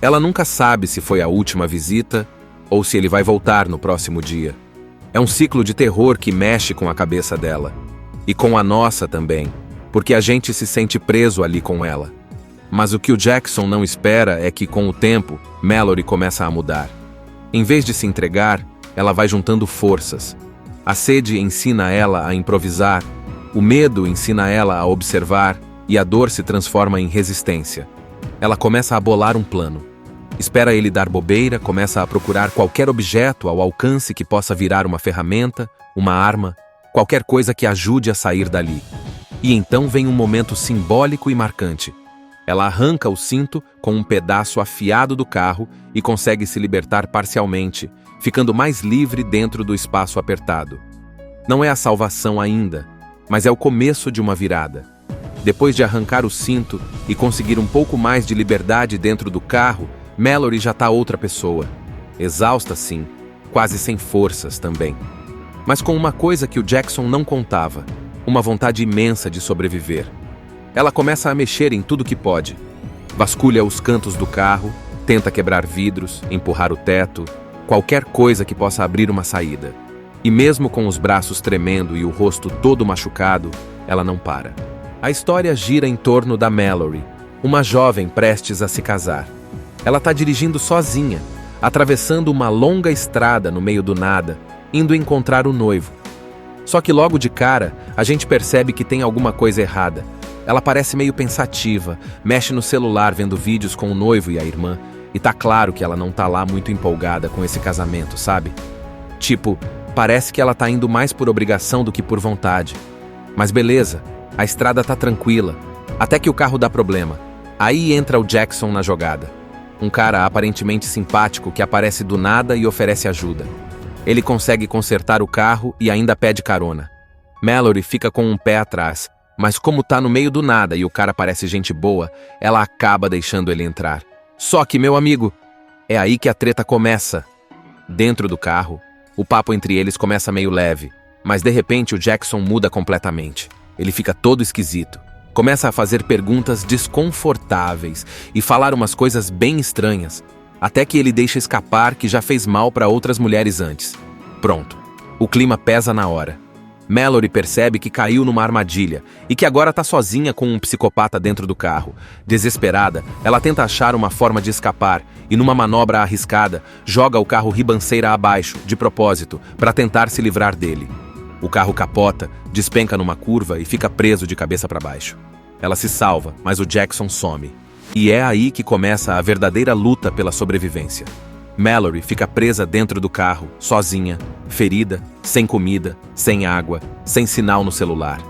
ela nunca sabe se foi a última visita ou se ele vai voltar no próximo dia. É um ciclo de terror que mexe com a cabeça dela. E com a nossa também, porque a gente se sente preso ali com ela. Mas o que o Jackson não espera é que, com o tempo, Mallory começa a mudar. Em vez de se entregar, ela vai juntando forças. A sede ensina ela a improvisar, o medo ensina ela a observar e a dor se transforma em resistência. Ela começa a bolar um plano. Espera ele dar bobeira, começa a procurar qualquer objeto ao alcance que possa virar uma ferramenta, uma arma, qualquer coisa que ajude a sair dali. E então vem um momento simbólico e marcante. Ela arranca o cinto com um pedaço afiado do carro e consegue se libertar parcialmente, ficando mais livre dentro do espaço apertado. Não é a salvação ainda, mas é o começo de uma virada. Depois de arrancar o cinto e conseguir um pouco mais de liberdade dentro do carro, Mallory já tá outra pessoa. Exausta sim, quase sem forças também. Mas com uma coisa que o Jackson não contava, uma vontade imensa de sobreviver. Ela começa a mexer em tudo que pode. Vasculha os cantos do carro, tenta quebrar vidros, empurrar o teto, qualquer coisa que possa abrir uma saída. E mesmo com os braços tremendo e o rosto todo machucado, ela não para. A história gira em torno da Mallory, uma jovem prestes a se casar. Ela está dirigindo sozinha, atravessando uma longa estrada no meio do nada, indo encontrar o noivo. Só que logo de cara, a gente percebe que tem alguma coisa errada. Ela parece meio pensativa, mexe no celular vendo vídeos com o noivo e a irmã, e tá claro que ela não tá lá muito empolgada com esse casamento, sabe? Tipo, parece que ela tá indo mais por obrigação do que por vontade. Mas beleza, a estrada tá tranquila, até que o carro dá problema. Aí entra o Jackson na jogada. Um cara aparentemente simpático que aparece do nada e oferece ajuda. Ele consegue consertar o carro e ainda pede carona. Mallory fica com um pé atrás, mas como tá no meio do nada e o cara parece gente boa, ela acaba deixando ele entrar. Só que, meu amigo, é aí que a treta começa. Dentro do carro, o papo entre eles começa meio leve, mas de repente o Jackson muda completamente. Ele fica todo esquisito. Começa a fazer perguntas desconfortáveis e falar umas coisas bem estranhas, até que ele deixa escapar que já fez mal para outras mulheres antes. Pronto. O clima pesa na hora. Mallory percebe que caiu numa armadilha e que agora tá sozinha com um psicopata dentro do carro. Desesperada, ela tenta achar uma forma de escapar e, numa manobra arriscada, joga o carro ribanceira abaixo, de propósito, para tentar se livrar dele. O carro capota, despenca numa curva e fica preso de cabeça para baixo. Ela se salva, mas o Jackson some. E é aí que começa a verdadeira luta pela sobrevivência. Mallory fica presa dentro do carro, sozinha, ferida, sem comida, sem água, sem sinal no celular.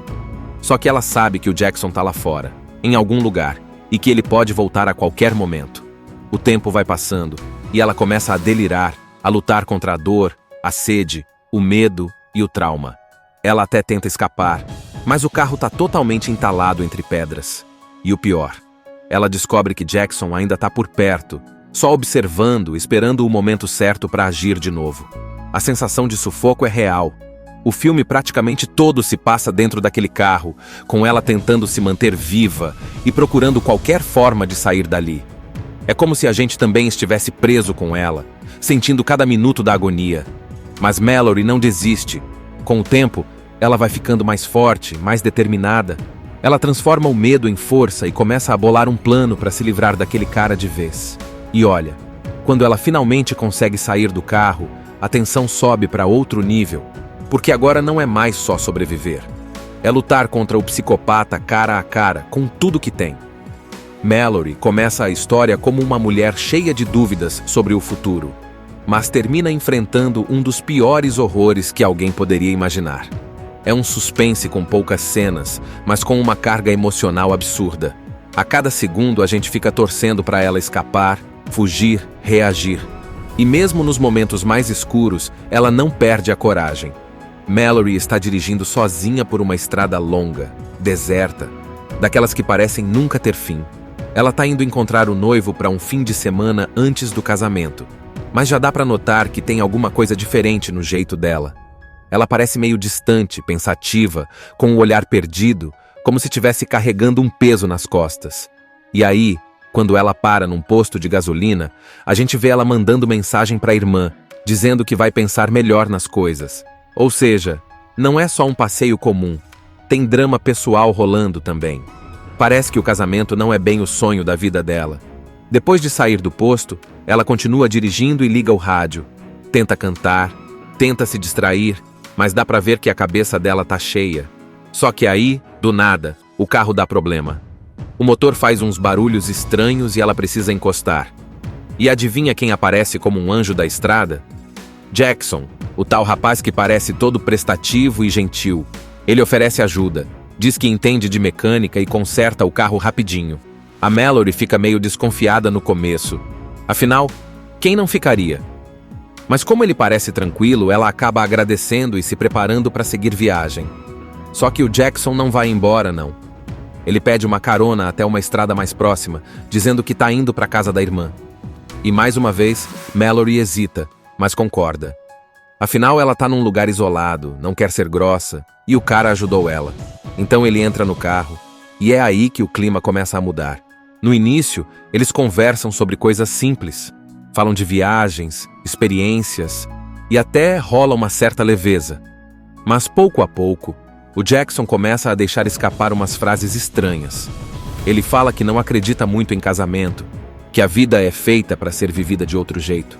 Só que ela sabe que o Jackson tá lá fora, em algum lugar, e que ele pode voltar a qualquer momento. O tempo vai passando, e ela começa a delirar, a lutar contra a dor, a sede, o medo e o trauma. Ela até tenta escapar, mas o carro tá totalmente entalado entre pedras. E o pior, ela descobre que Jackson ainda tá por perto, só observando, esperando o momento certo para agir de novo. A sensação de sufoco é real. O filme praticamente todo se passa dentro daquele carro, com ela tentando se manter viva e procurando qualquer forma de sair dali. É como se a gente também estivesse preso com ela, sentindo cada minuto da agonia. Mas Mallory não desiste. Com o tempo, ela vai ficando mais forte, mais determinada. Ela transforma o medo em força e começa a bolar um plano para se livrar daquele cara de vez. E olha, quando ela finalmente consegue sair do carro, a tensão sobe para outro nível, porque agora não é mais só sobreviver. É lutar contra o psicopata cara a cara, com tudo que tem. Mallory começa a história como uma mulher cheia de dúvidas sobre o futuro, mas termina enfrentando um dos piores horrores que alguém poderia imaginar. É um suspense com poucas cenas, mas com uma carga emocional absurda. A cada segundo a gente fica torcendo para ela escapar, fugir, reagir. E mesmo nos momentos mais escuros, ela não perde a coragem. Mallory está dirigindo sozinha por uma estrada longa, deserta, daquelas que parecem nunca ter fim. Ela está indo encontrar o noivo para um fim de semana antes do casamento, mas já dá para notar que tem alguma coisa diferente no jeito dela. Ela parece meio distante, pensativa, com o olhar perdido, como se estivesse carregando um peso nas costas. E aí, quando ela para num posto de gasolina, a gente vê ela mandando mensagem para a irmã, dizendo que vai pensar melhor nas coisas. Ou seja, não é só um passeio comum, tem drama pessoal rolando também. Parece que o casamento não é bem o sonho da vida dela. Depois de sair do posto, ela continua dirigindo e liga o rádio. Tenta cantar, tenta se distrair, mas dá pra ver que a cabeça dela tá cheia. Só que aí, do nada, o carro dá problema. O motor faz uns barulhos estranhos e ela precisa encostar. E adivinha quem aparece como um anjo da estrada? Jackson, o tal rapaz que parece todo prestativo e gentil. Ele oferece ajuda, diz que entende de mecânica e conserta o carro rapidinho. A Mallory fica meio desconfiada no começo. Afinal, quem não ficaria? Mas como ele parece tranquilo, ela acaba agradecendo e se preparando para seguir viagem. Só que o Jackson não vai embora, não. Ele pede uma carona até uma estrada mais próxima, dizendo que está indo para a casa da irmã. E mais uma vez, Mallory hesita, mas concorda. Afinal, ela está num lugar isolado, não quer ser grossa, e o cara ajudou ela. Então ele entra no carro, e é aí que o clima começa a mudar. No início, eles conversam sobre coisas simples. Falam de viagens, experiências, e até rola uma certa leveza. Mas pouco a pouco, o Jackson começa a deixar escapar umas frases estranhas. Ele fala que não acredita muito em casamento, que a vida é feita para ser vivida de outro jeito.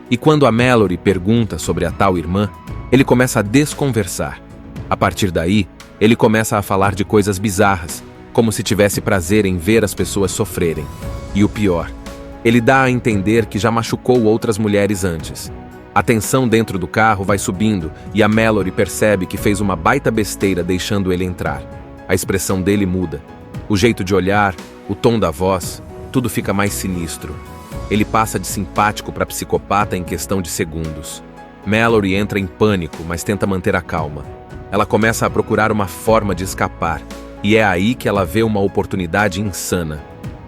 E quando a Mallory pergunta sobre a tal irmã, ele começa a desconversar. A partir daí, ele começa a falar de coisas bizarras, como se tivesse prazer em ver as pessoas sofrerem. E o pior, ele dá a entender que já machucou outras mulheres antes. A tensão dentro do carro vai subindo e a Mallory percebe que fez uma baita besteira deixando ele entrar. A expressão dele muda. O jeito de olhar, o tom da voz, tudo fica mais sinistro. Ele passa de simpático para psicopata em questão de segundos. Mallory entra em pânico, mas tenta manter a calma. Ela começa a procurar uma forma de escapar, e é aí que ela vê uma oportunidade insana.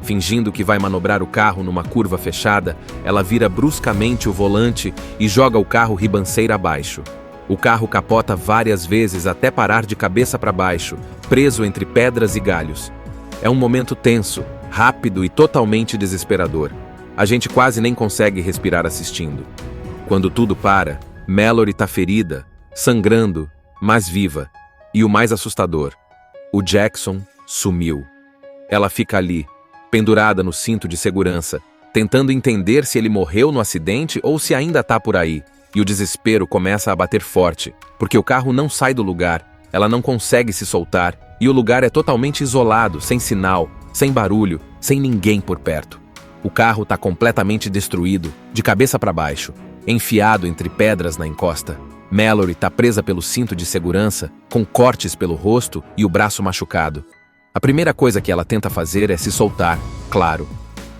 Fingindo que vai manobrar o carro numa curva fechada, ela vira bruscamente o volante e joga o carro ribanceira abaixo. O carro capota várias vezes até parar de cabeça para baixo, preso entre pedras e galhos. É um momento tenso, rápido e totalmente desesperador. A gente quase nem consegue respirar assistindo. Quando tudo para, Mallory está ferida, sangrando, mas viva. E o mais assustador, o Jackson sumiu. Ela fica ali, pendurada no cinto de segurança, tentando entender se ele morreu no acidente ou se ainda está por aí. E o desespero começa a bater forte, porque o carro não sai do lugar, ela não consegue se soltar, e o lugar é totalmente isolado, sem sinal, sem barulho, sem ninguém por perto. O carro está completamente destruído, de cabeça para baixo, enfiado entre pedras na encosta. Mallory está presa pelo cinto de segurança, com cortes pelo rosto e o braço machucado. A primeira coisa que ela tenta fazer é se soltar, claro.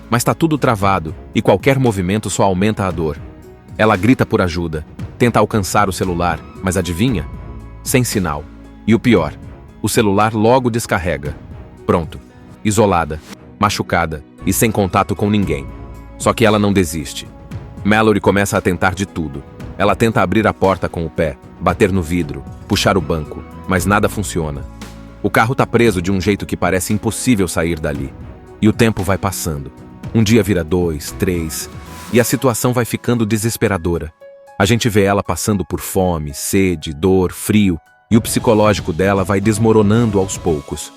Mas está tudo travado e qualquer movimento só aumenta a dor. Ela grita por ajuda, tenta alcançar o celular, mas adivinha? Sem sinal. E o pior, o celular logo descarrega. Pronto, isolada, machucada e sem contato com ninguém. Só que ela não desiste. Mallory começa a tentar de tudo. Ela tenta abrir a porta com o pé, bater no vidro, puxar o banco, mas nada funciona. O carro está preso de um jeito que parece impossível sair dali. E o tempo vai passando. Um dia vira 2, 3, e a situação vai ficando desesperadora. A gente vê ela passando por fome, sede, dor, frio, e o psicológico dela vai desmoronando aos poucos.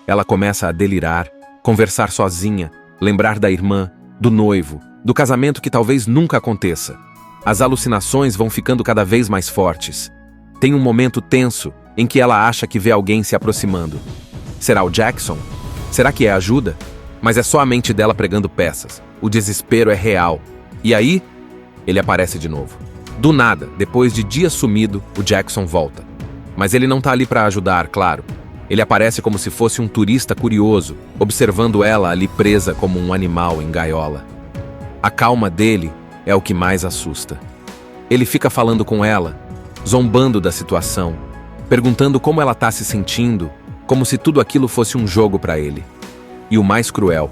Ela começa a delirar, conversar sozinha, lembrar da irmã, do noivo, do casamento que talvez nunca aconteça. As alucinações vão ficando cada vez mais fortes. Tem um momento tenso em que ela acha que vê alguém se aproximando. Será o Jackson? Será que é ajuda? Mas é só a mente dela pregando peças. O desespero é real. E aí, ele aparece de novo. Do nada, depois de dias sumido, o Jackson volta. Mas ele não tá ali para ajudar, claro. Ele aparece como se fosse um turista curioso, observando ela ali presa como um animal em gaiola. A calma dele é o que mais assusta. Ele fica falando com ela, zombando da situação, perguntando como ela tá se sentindo, como se tudo aquilo fosse um jogo para ele. E o mais cruel,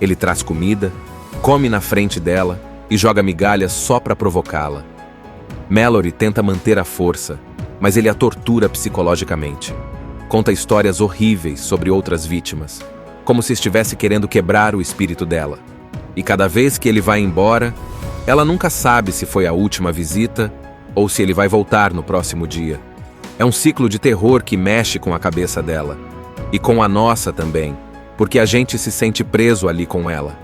ele traz comida, come na frente dela e joga migalhas só para provocá-la. Mallory tenta manter a força, mas ele a tortura psicologicamente. Conta histórias horríveis sobre outras vítimas, como se estivesse querendo quebrar o espírito dela. E cada vez que ele vai embora, ela nunca sabe se foi a última visita ou se ele vai voltar no próximo dia. É um ciclo de terror que mexe com a cabeça dela. E com a nossa também, porque a gente se sente preso ali com ela.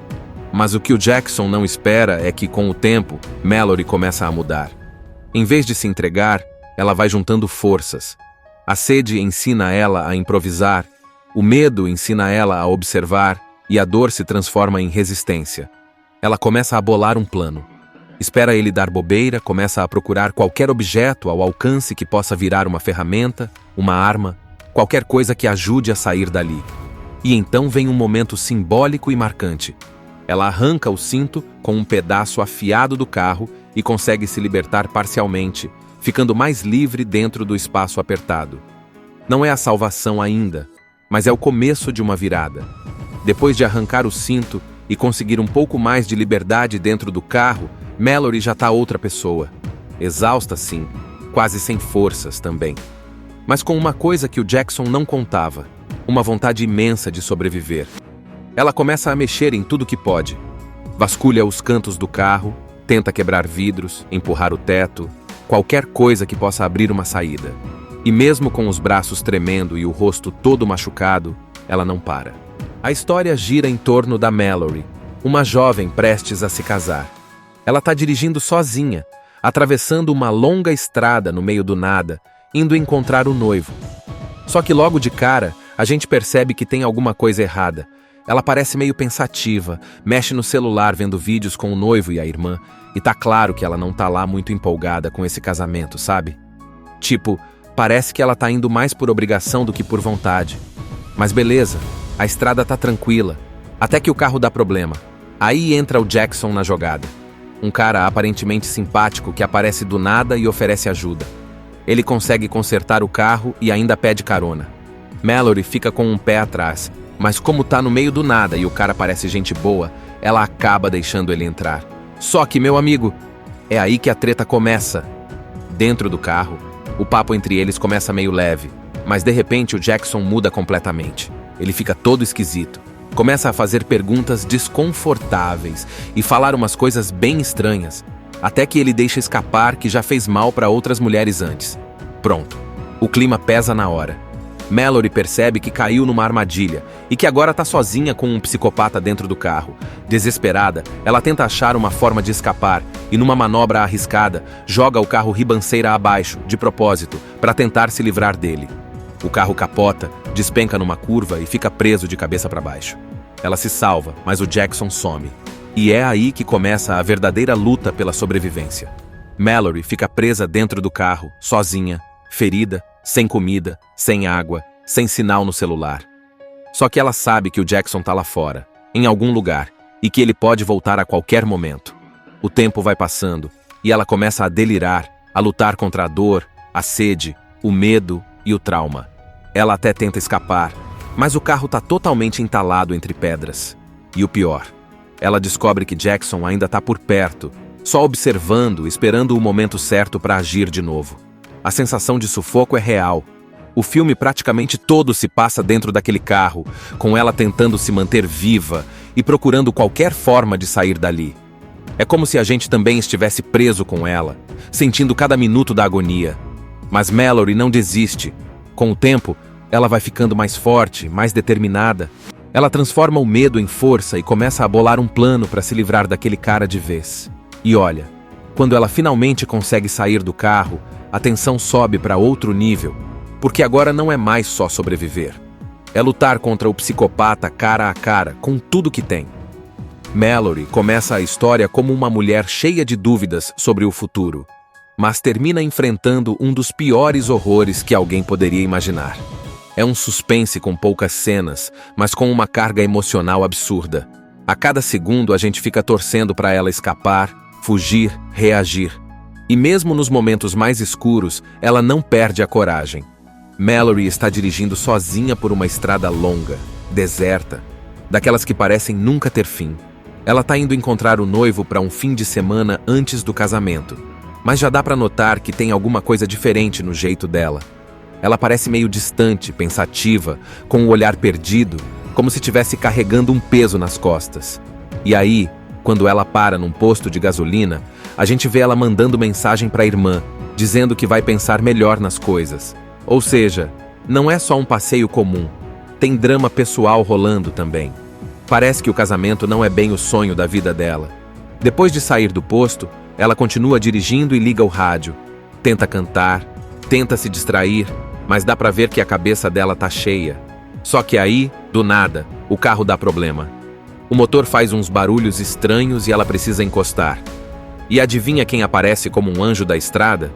Mas o que o Jackson não espera é que, com o tempo, Mallory começa a mudar. Em vez de se entregar, ela vai juntando forças. A sede ensina ela a improvisar, o medo ensina ela a observar e a dor se transforma em resistência. Ela começa a bolar um plano. Espera ele dar bobeira, começa a procurar qualquer objeto ao alcance que possa virar uma ferramenta, uma arma, qualquer coisa que ajude a sair dali. E então vem um momento simbólico e marcante. Ela arranca o cinto com um pedaço afiado do carro e consegue se libertar parcialmente, ficando mais livre dentro do espaço apertado. Não é a salvação ainda, mas é o começo de uma virada. Depois de arrancar o cinto e conseguir um pouco mais de liberdade dentro do carro, Mallory já tá outra pessoa. Exausta sim, quase sem forças também. Mas com uma coisa que o Jackson não contava: uma vontade imensa de sobreviver. Ela começa a mexer em tudo que pode. Vasculha os cantos do carro, tenta quebrar vidros, empurrar o teto, qualquer coisa que possa abrir uma saída. E mesmo com os braços tremendo e o rosto todo machucado, ela não para. A história gira em torno da Mallory, uma jovem prestes a se casar. Ela está dirigindo sozinha, atravessando uma longa estrada no meio do nada, indo encontrar o noivo. Só que logo de cara, a gente percebe que tem alguma coisa errada. Ela parece meio pensativa, mexe no celular vendo vídeos com o noivo e a irmã, e tá claro que ela não tá lá muito empolgada com esse casamento, sabe? Tipo, parece que ela tá indo mais por obrigação do que por vontade. Mas beleza, a estrada tá tranquila, até que o carro dá problema. Aí entra o Jackson na jogada. Um cara aparentemente simpático que aparece do nada e oferece ajuda. Ele consegue consertar o carro e ainda pede carona. Mallory fica com um pé atrás, mas como tá no meio do nada e o cara parece gente boa, ela acaba deixando ele entrar. Só que, meu amigo, é aí que a treta começa. Dentro do carro, o papo entre eles começa meio leve, mas de repente o Jackson muda completamente. Ele fica todo esquisito. Começa a fazer perguntas desconfortáveis e falar umas coisas bem estranhas, até que ele deixa escapar que já fez mal para outras mulheres antes. Pronto, o clima pesa na hora. Mallory percebe que caiu numa armadilha e que agora tá sozinha com um psicopata dentro do carro. Desesperada, ela tenta achar uma forma de escapar e, numa manobra arriscada, joga o carro ribanceira abaixo, de propósito, para tentar se livrar dele. O carro capota, despenca numa curva e fica preso de cabeça para baixo. Ela se salva, mas o Jackson some. E é aí que começa a verdadeira luta pela sobrevivência. Mallory fica presa dentro do carro, sozinha, ferida, sem comida, sem água, sem sinal no celular. Só que ela sabe que o Jackson tá lá fora, em algum lugar, e que ele pode voltar a qualquer momento. O tempo vai passando, e ela começa a delirar, a lutar contra a dor, a sede, o medo e o trauma. Ela até tenta escapar, mas o carro tá totalmente entalado entre pedras. E o pior, ela descobre que Jackson ainda tá por perto, só observando, esperando o momento certo para agir de novo. A sensação de sufoco é real. O filme praticamente todo se passa dentro daquele carro, com ela tentando se manter viva e procurando qualquer forma de sair dali. É como se a gente também estivesse preso com ela, sentindo cada minuto da agonia. Mas Mallory não desiste. Com o tempo, ela vai ficando mais forte, mais determinada. Ela transforma o medo em força e começa a bolar um plano para se livrar daquele cara de vez. E olha, quando ela finalmente consegue sair do carro, a tensão sobe para outro nível, porque agora não é mais só sobreviver. É lutar contra o psicopata cara a cara, com tudo que tem. Mallory começa a história como uma mulher cheia de dúvidas sobre o futuro, mas termina enfrentando um dos piores horrores que alguém poderia imaginar. É um suspense com poucas cenas, mas com uma carga emocional absurda. A cada segundo a gente fica torcendo para ela escapar, fugir, reagir. E mesmo nos momentos mais escuros, ela não perde a coragem. Mallory está dirigindo sozinha por uma estrada longa, deserta, daquelas que parecem nunca ter fim. Ela está indo encontrar o noivo para um fim de semana antes do casamento, mas já dá para notar que tem alguma coisa diferente no jeito dela. Ela parece meio distante, pensativa, com o olhar perdido, como se estivesse carregando um peso nas costas. E aí, quando ela para num posto de gasolina, a gente vê ela mandando mensagem para a irmã, dizendo que vai pensar melhor nas coisas. Ou seja, não é só um passeio comum, tem drama pessoal rolando também. Parece que o casamento não é bem o sonho da vida dela. Depois de sair do posto, ela continua dirigindo e liga o rádio. Tenta cantar, tenta se distrair, mas dá pra ver que a cabeça dela tá cheia. Só que aí, do nada, o carro dá problema. O motor faz uns barulhos estranhos e ela precisa encostar. E adivinha quem aparece como um anjo da estrada?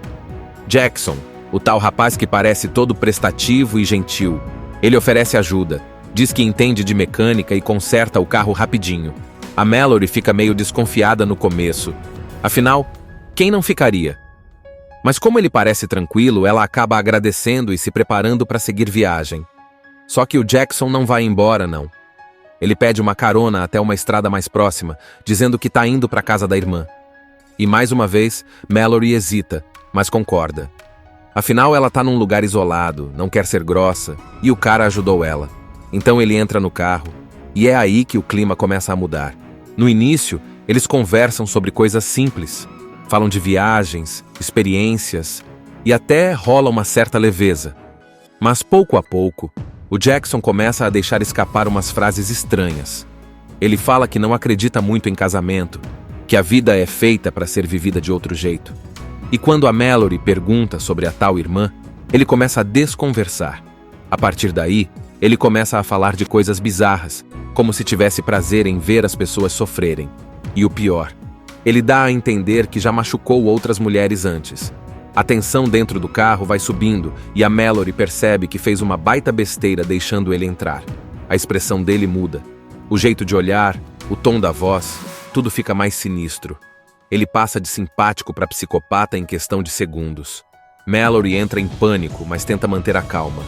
Jackson, o tal rapaz que parece todo prestativo e gentil. Ele oferece ajuda, diz que entende de mecânica e conserta o carro rapidinho. A Mallory fica meio desconfiada no começo. Afinal, quem não ficaria? Mas como ele parece tranquilo, ela acaba agradecendo e se preparando para seguir viagem. Só que o Jackson não vai embora, não. Ele pede uma carona até uma estrada mais próxima, dizendo que tá indo para casa da irmã. E mais uma vez, Mallory hesita, mas concorda. Afinal, ela tá num lugar isolado, não quer ser grossa, e o cara ajudou ela. Então ele entra no carro, e é aí que o clima começa a mudar. No início, eles conversam sobre coisas simples. Falam de viagens, experiências, e até rola uma certa leveza. Mas pouco a pouco, o Jackson começa a deixar escapar umas frases estranhas. Ele fala que não acredita muito em casamento, que a vida é feita para ser vivida de outro jeito. E quando a Mallory pergunta sobre a tal irmã, ele começa a desconversar. A partir daí, ele começa a falar de coisas bizarras, como se tivesse prazer em ver as pessoas sofrerem. E o pior, ele dá a entender que já machucou outras mulheres antes. A tensão dentro do carro vai subindo e a Mallory percebe que fez uma baita besteira deixando ele entrar. A expressão dele muda. O jeito de olhar, o tom da voz, tudo fica mais sinistro. Ele passa de simpático para psicopata em questão de segundos. Mallory entra em pânico, mas tenta manter a calma.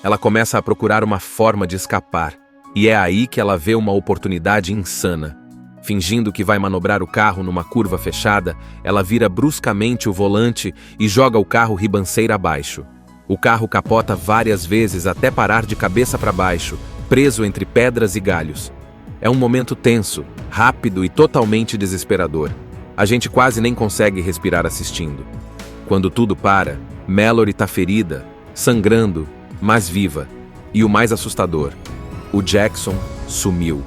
Ela começa a procurar uma forma de escapar, e é aí que ela vê uma oportunidade insana. Fingindo que vai manobrar o carro numa curva fechada, ela vira bruscamente o volante e joga o carro ribanceira abaixo. O carro capota várias vezes até parar de cabeça para baixo, preso entre pedras e galhos. É um momento tenso, rápido e totalmente desesperador. A gente quase nem consegue respirar assistindo. Quando tudo para, Mallory tá ferida, sangrando, mas viva. E o mais assustador, o Jackson sumiu.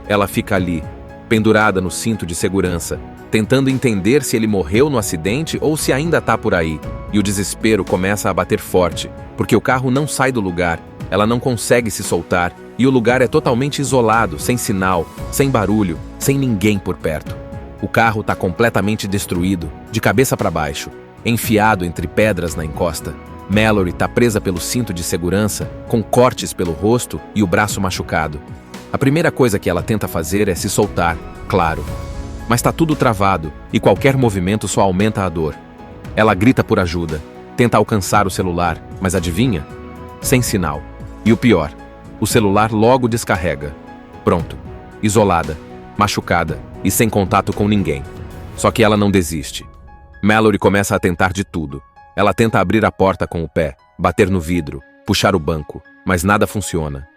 Ela fica ali, pendurada no cinto de segurança, tentando entender se ele morreu no acidente ou se ainda tá por aí. E o desespero começa a bater forte, porque o carro não sai do lugar, ela não consegue se soltar, e o lugar é totalmente isolado, sem sinal, sem barulho, sem ninguém por perto. O carro tá completamente destruído, de cabeça para baixo, enfiado entre pedras na encosta. Mallory tá presa pelo cinto de segurança, com cortes pelo rosto e o braço machucado. A primeira coisa que ela tenta fazer é se soltar, claro. Mas tá tudo travado e qualquer movimento só aumenta a dor. Ela grita por ajuda, tenta alcançar o celular, mas adivinha? Sem sinal. E o pior, o celular logo descarrega. Pronto, isolada, machucada e sem contato com ninguém. Só que ela não desiste. Mallory começa a tentar de tudo. Ela tenta abrir a porta com o pé, bater no vidro, puxar o banco, mas nada funciona.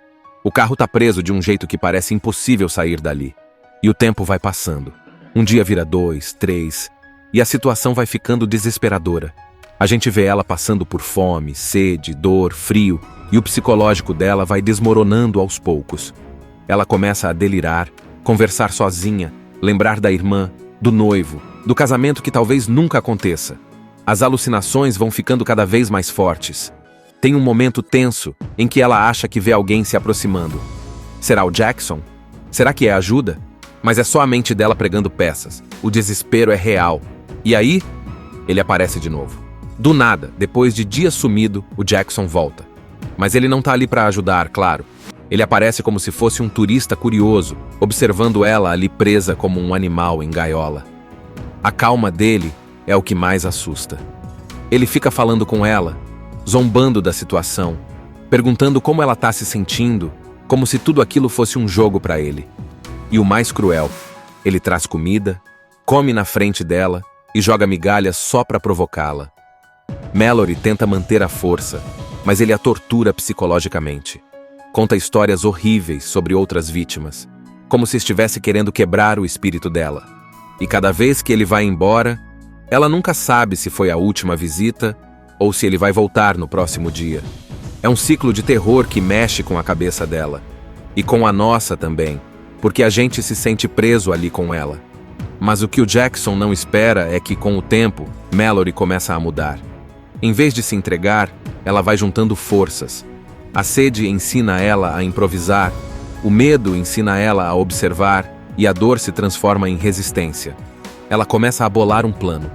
O carro tá preso de um jeito que parece impossível sair dali. E o tempo vai passando. Um dia vira 2, 3, e a situação vai ficando desesperadora. A gente vê ela passando por fome, sede, dor, frio, e o psicológico dela vai desmoronando aos poucos. Ela começa a delirar, conversar sozinha, lembrar da irmã, do noivo, do casamento que talvez nunca aconteça. As alucinações vão ficando cada vez mais fortes. Tem um momento tenso em que ela acha que vê alguém se aproximando. Será o Jackson? Será que é ajuda? Mas é só a mente dela pregando peças. O desespero é real. E aí, ele aparece de novo. Do nada, depois de dias sumido, o Jackson volta. Mas ele não tá ali para ajudar, claro. Ele aparece como se fosse um turista curioso, observando ela ali presa como um animal em gaiola. A calma dele é o que mais assusta. Ele fica falando com ela, zombando da situação, perguntando como ela tá se sentindo, como se tudo aquilo fosse um jogo para ele. E o mais cruel, ele traz comida, come na frente dela e joga migalhas só para provocá-la. Mallory tenta manter a força, mas ele a tortura psicologicamente. Conta histórias horríveis sobre outras vítimas, como se estivesse querendo quebrar o espírito dela. E cada vez que ele vai embora, ela nunca sabe se foi a última visita ou se ele vai voltar no próximo dia. É um ciclo de terror que mexe com a cabeça dela. E com a nossa também, porque a gente se sente preso ali com ela. Mas o que o Jackson não espera é que, com o tempo, Mallory começa a mudar. Em vez de se entregar, ela vai juntando forças. A sede ensina ela a improvisar, o medo ensina ela a observar e a dor se transforma em resistência. Ela começa a bolar um plano.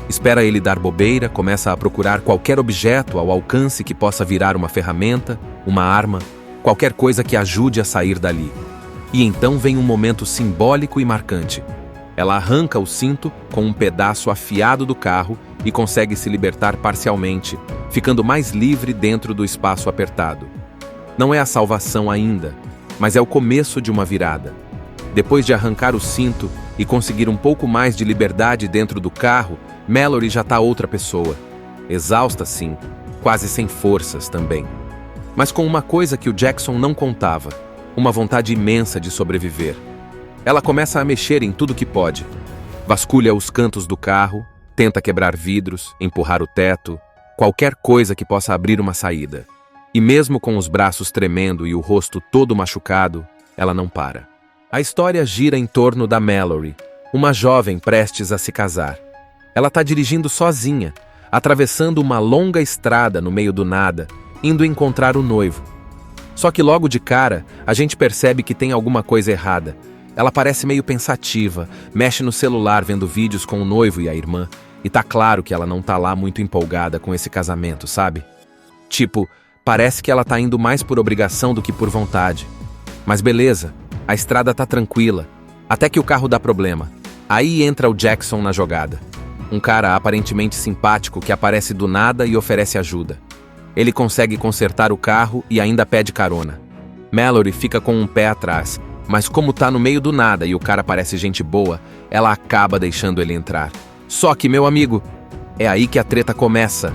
Espera ele dar bobeira, começa a procurar qualquer objeto ao alcance que possa virar uma ferramenta, uma arma, qualquer coisa que ajude a sair dali. E então vem um momento simbólico e marcante. Ela arranca o cinto com um pedaço afiado do carro e consegue se libertar parcialmente, ficando mais livre dentro do espaço apertado. Não é a salvação ainda, mas é o começo de uma virada. Depois de arrancar o cinto e conseguir um pouco mais de liberdade dentro do carro, Mallory já está outra pessoa. Exausta sim, quase sem forças também. Mas com uma coisa que o Jackson não contava, uma vontade imensa de sobreviver. Ela começa a mexer em tudo que pode. Vasculha os cantos do carro, tenta quebrar vidros, empurrar o teto, qualquer coisa que possa abrir uma saída. E mesmo com os braços tremendo e o rosto todo machucado, ela não para. A história gira em torno da Mallory, uma jovem prestes a se casar. Ela está dirigindo sozinha, atravessando uma longa estrada no meio do nada, indo encontrar o noivo. Só que logo de cara, a gente percebe que tem alguma coisa errada. Ela parece meio pensativa, mexe no celular vendo vídeos com o noivo e a irmã, e tá claro que ela não tá lá muito empolgada com esse casamento, sabe? Tipo, parece que ela tá indo mais por obrigação do que por vontade. Mas beleza, a estrada tá tranquila, até que o carro dá problema. Aí entra o Jackson na jogada. Um cara aparentemente simpático que aparece do nada e oferece ajuda. Ele consegue consertar o carro e ainda pede carona. Mallory fica com um pé atrás, mas como tá no meio do nada e o cara parece gente boa, ela acaba deixando ele entrar. Só que, meu amigo, é aí que a treta começa.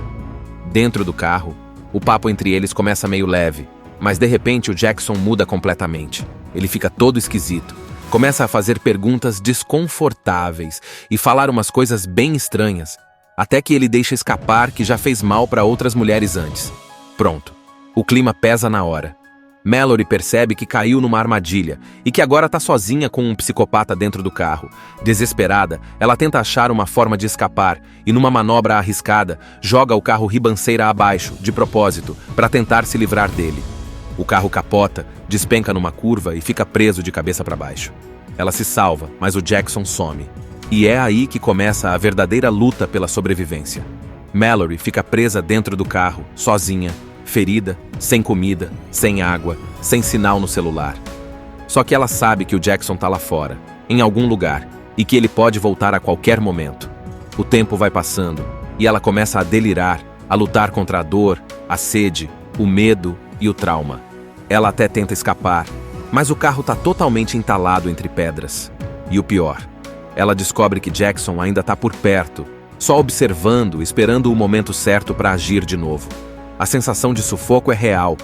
Dentro do carro, o papo entre eles começa meio leve, mas de repente o Jackson muda completamente. Ele fica todo esquisito. Começa a fazer perguntas desconfortáveis e falar umas coisas bem estranhas, até que ele deixa escapar que já fez mal para outras mulheres antes. Pronto. O clima pesa na hora. Mallory percebe que caiu numa armadilha e que agora tá sozinha com um psicopata dentro do carro. Desesperada, ela tenta achar uma forma de escapar e, numa manobra arriscada, joga o carro ribanceira abaixo, de propósito, para tentar se livrar dele. O carro capota, despenca numa curva e fica preso de cabeça para baixo. Ela se salva, mas o Jackson some. E é aí que começa a verdadeira luta pela sobrevivência. Mallory fica presa dentro do carro, sozinha, ferida, sem comida, sem água, sem sinal no celular. Só que ela sabe que o Jackson tá lá fora, em algum lugar, e que ele pode voltar a qualquer momento. O tempo vai passando, e ela começa a delirar, a lutar contra a dor, a sede, o medo e o trauma. Ela até tenta escapar, mas o carro tá totalmente entalado entre pedras. E o pior, ela descobre que Jackson ainda tá por perto, só observando, esperando o momento certo para agir de novo. A sensação de sufoco é real.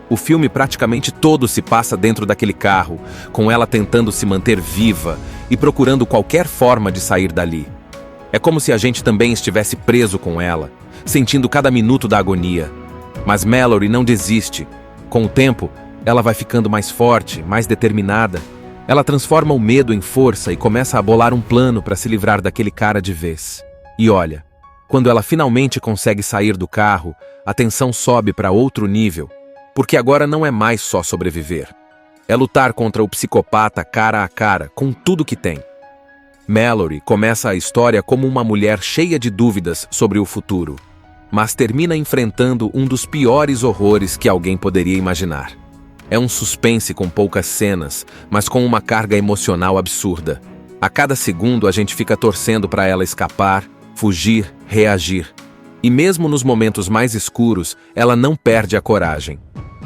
O filme praticamente todo se passa dentro daquele carro, com ela tentando se manter viva e procurando qualquer forma de sair dali. É como se a gente também estivesse preso com ela, sentindo cada minuto da agonia. Mas Mallory não desiste. Com o tempo, ela vai ficando mais forte, mais determinada. Ela transforma o medo em força e começa a bolar um plano para se livrar daquele cara de vez. E olha, quando ela finalmente consegue sair do carro, a tensão sobe para outro nível, porque agora não é mais só sobreviver. É lutar contra o psicopata cara a cara, com tudo que tem. Mallory começa a história como uma mulher cheia de dúvidas sobre o futuro, mas termina enfrentando um dos piores horrores que alguém poderia imaginar. É um suspense com poucas cenas, mas com uma carga emocional absurda. A cada segundo a gente fica torcendo para ela escapar, fugir, reagir. E mesmo nos momentos mais escuros, ela não perde a coragem.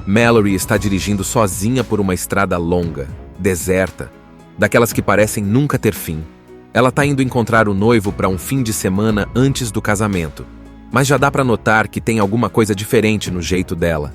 Mallory está dirigindo sozinha por uma estrada longa, deserta, daquelas que parecem nunca ter fim. Ela está indo encontrar o noivo para um fim de semana antes do casamento, mas já dá para notar que tem alguma coisa diferente no jeito dela.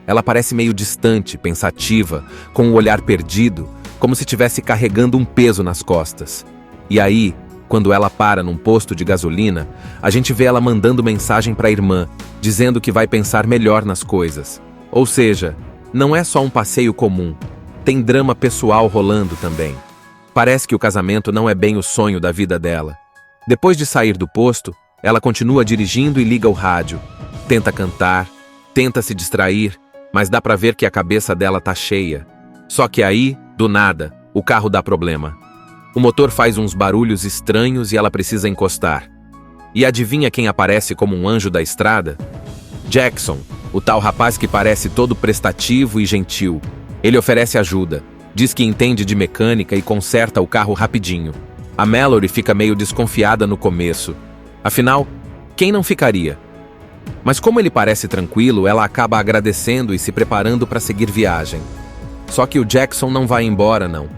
Ela parece meio distante, pensativa, com o olhar perdido, como se estivesse carregando um peso nas costas. E aí, quando ela para num posto de gasolina, a gente vê ela mandando mensagem para a irmã, dizendo que vai pensar melhor nas coisas. Ou seja, não é só um passeio comum, tem drama pessoal rolando também. Parece que o casamento não é bem o sonho da vida dela. Depois de sair do posto, ela continua dirigindo e liga o rádio. Tenta cantar, tenta se distrair, mas dá pra ver que a cabeça dela tá cheia. Só que aí, do nada, o carro dá problema. O motor faz uns barulhos estranhos e ela precisa encostar. E adivinha quem aparece como um anjo da estrada? Jackson, o tal rapaz que parece todo prestativo e gentil. Ele oferece ajuda, diz que entende de mecânica e conserta o carro rapidinho. A Mallory fica meio desconfiada no começo. Afinal, quem não ficaria? Mas como ele parece tranquilo, ela acaba agradecendo e se preparando para seguir viagem. Só que o Jackson não vai embora, não.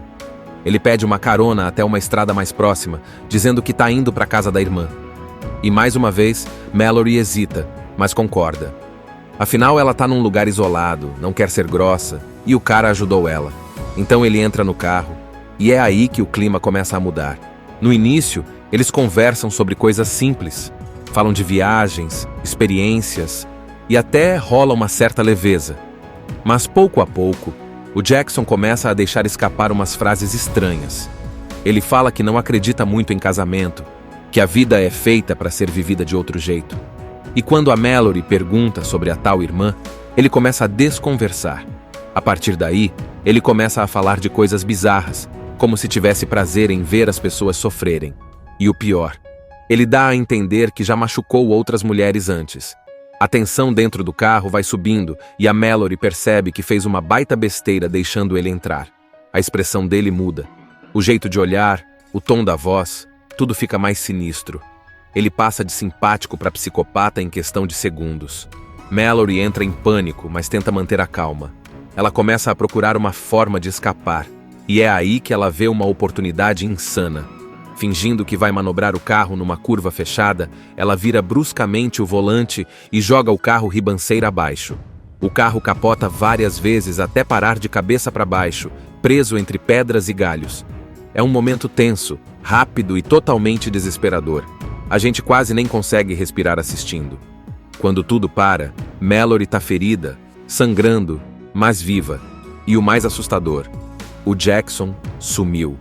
Ele pede uma carona até uma estrada mais próxima, dizendo que está indo para a casa da irmã. E mais uma vez, Mallory hesita, mas concorda. Afinal, ela está num lugar isolado, não quer ser grossa, e o cara ajudou ela. Então ele entra no carro, e é aí que o clima começa a mudar. No início, eles conversam sobre coisas simples, falam de viagens, experiências, e até rola uma certa leveza. Mas pouco a pouco, o Jackson começa a deixar escapar umas frases estranhas. Ele fala que não acredita muito em casamento, que a vida é feita para ser vivida de outro jeito. E quando a Mallory pergunta sobre a tal irmã, ele começa a desconversar. A partir daí, ele começa a falar de coisas bizarras, como se tivesse prazer em ver as pessoas sofrerem. E o pior, ele dá a entender que já machucou outras mulheres antes. A tensão dentro do carro vai subindo e a Mallory percebe que fez uma baita besteira deixando ele entrar. A expressão dele muda. O jeito de olhar, o tom da voz, tudo fica mais sinistro. Ele passa de simpático para psicopata em questão de segundos. Mallory entra em pânico, mas tenta manter a calma. Ela começa a procurar uma forma de escapar, e é aí que ela vê uma oportunidade insana. Fingindo que vai manobrar o carro numa curva fechada, ela vira bruscamente o volante e joga o carro ribanceira abaixo. O carro capota várias vezes até parar de cabeça para baixo, preso entre pedras e galhos. É um momento tenso, rápido e totalmente desesperador. A gente quase nem consegue respirar assistindo. Quando tudo para, Mallory está ferida, sangrando, mas viva. E o mais assustador, o Jackson sumiu.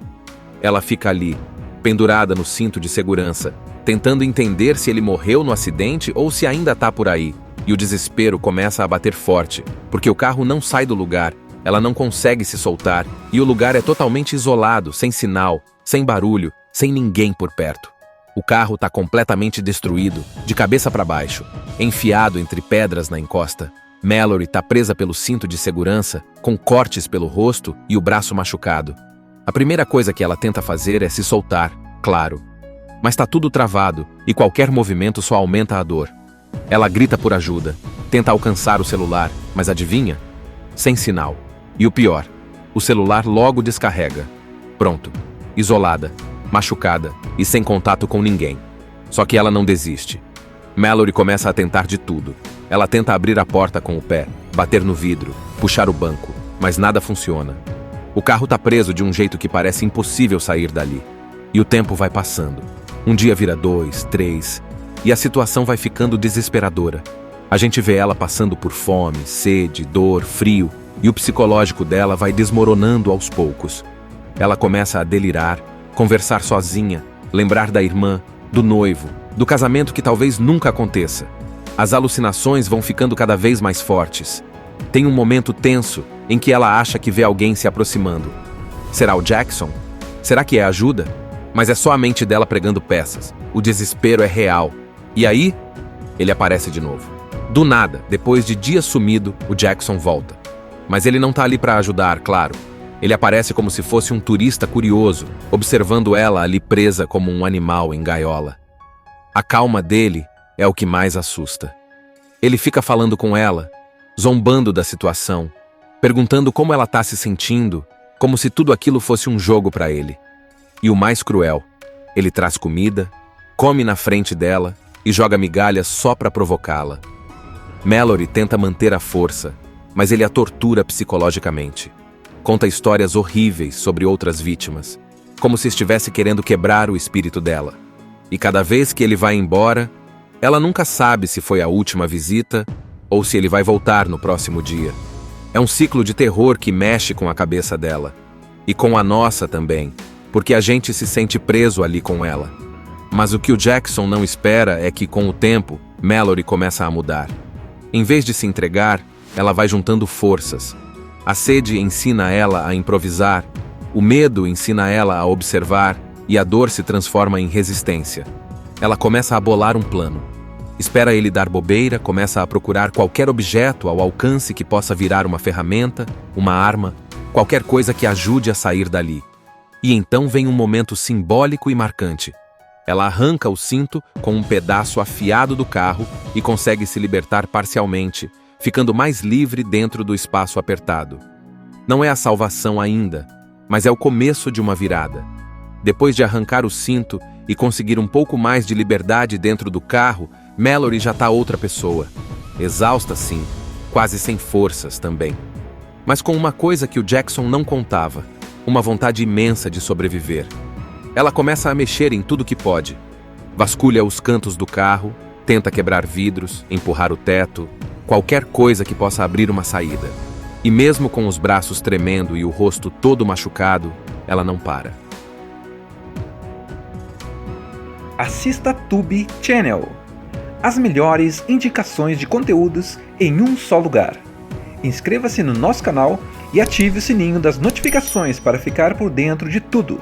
Ela fica ali, pendurada no cinto de segurança, tentando entender se ele morreu no acidente ou se ainda está por aí. E o desespero começa a bater forte, porque o carro não sai do lugar, ela não consegue se soltar, e o lugar é totalmente isolado, sem sinal, sem barulho, sem ninguém por perto. O carro está completamente destruído, de cabeça para baixo, enfiado entre pedras na encosta. Mallory está presa pelo cinto de segurança, com cortes pelo rosto e o braço machucado. A primeira coisa que ela tenta fazer é se soltar, claro. Mas está tudo travado e qualquer movimento só aumenta a dor. Ela grita por ajuda, tenta alcançar o celular, mas adivinha? Sem sinal. E o pior, o celular logo descarrega. Pronto, isolada, machucada e sem contato com ninguém. Só que ela não desiste. Mallory começa a tentar de tudo. Ela tenta abrir a porta com o pé, bater no vidro, puxar o banco, mas nada funciona. O carro está preso de um jeito que parece impossível sair dali. E o tempo vai passando. Um dia vira 2, 3, e a situação vai ficando desesperadora. A gente vê ela passando por fome, sede, dor, frio, e o psicológico dela vai desmoronando aos poucos. Ela começa a delirar, conversar sozinha, lembrar da irmã, do noivo, do casamento que talvez nunca aconteça. As alucinações vão ficando cada vez mais fortes. Tem um momento tenso em que ela acha que vê alguém se aproximando. Será o Jackson? Será que é ajuda? Mas é só a mente dela pregando peças. O desespero é real. E aí, ele aparece de novo. Do nada, depois de dias sumido, o Jackson volta. Mas ele não tá ali para ajudar, claro. Ele aparece como se fosse um turista curioso, observando ela ali presa como um animal em gaiola. A calma dele é o que mais assusta. Ele fica falando com ela, zombando da situação, perguntando como ela tá se sentindo, como se tudo aquilo fosse um jogo para ele. E o mais cruel, ele traz comida, come na frente dela e joga migalhas só para provocá-la. Mallory tenta manter a força, mas ele a tortura psicologicamente. Conta histórias horríveis sobre outras vítimas, como se estivesse querendo quebrar o espírito dela. E cada vez que ele vai embora, ela nunca sabe se foi a última visita ou se ele vai voltar no próximo dia. É um ciclo de terror que mexe com a cabeça dela. E com a nossa também, porque a gente se sente preso ali com ela. Mas o que o Jackson não espera é que, com o tempo, Mallory começa a mudar. Em vez de se entregar, ela vai juntando forças. A sede ensina ela a improvisar, o medo ensina ela a observar e a dor se transforma em resistência. Ela começa a bolar um plano. Espera ele dar bobeira, começa a procurar qualquer objeto ao alcance que possa virar uma ferramenta, uma arma, qualquer coisa que ajude a sair dali. E então vem um momento simbólico e marcante. Ela arranca o cinto com um pedaço afiado do carro e consegue se libertar parcialmente, ficando mais livre dentro do espaço apertado. Não é a salvação ainda, mas é o começo de uma virada. Depois de arrancar o cinto e conseguir um pouco mais de liberdade dentro do carro, Mallory já está outra pessoa. Exausta sim, quase sem forças também. Mas com uma coisa que o Jackson não contava, uma vontade imensa de sobreviver. Ela começa a mexer em tudo que pode. Vasculha os cantos do carro, tenta quebrar vidros, empurrar o teto, qualquer coisa que possa abrir uma saída. E mesmo com os braços tremendo e o rosto todo machucado, ela não para. Assista Tube Channel. As melhores indicações de conteúdos em um só lugar. Inscreva-se no nosso canal e ative o sininho das notificações para ficar por dentro de tudo.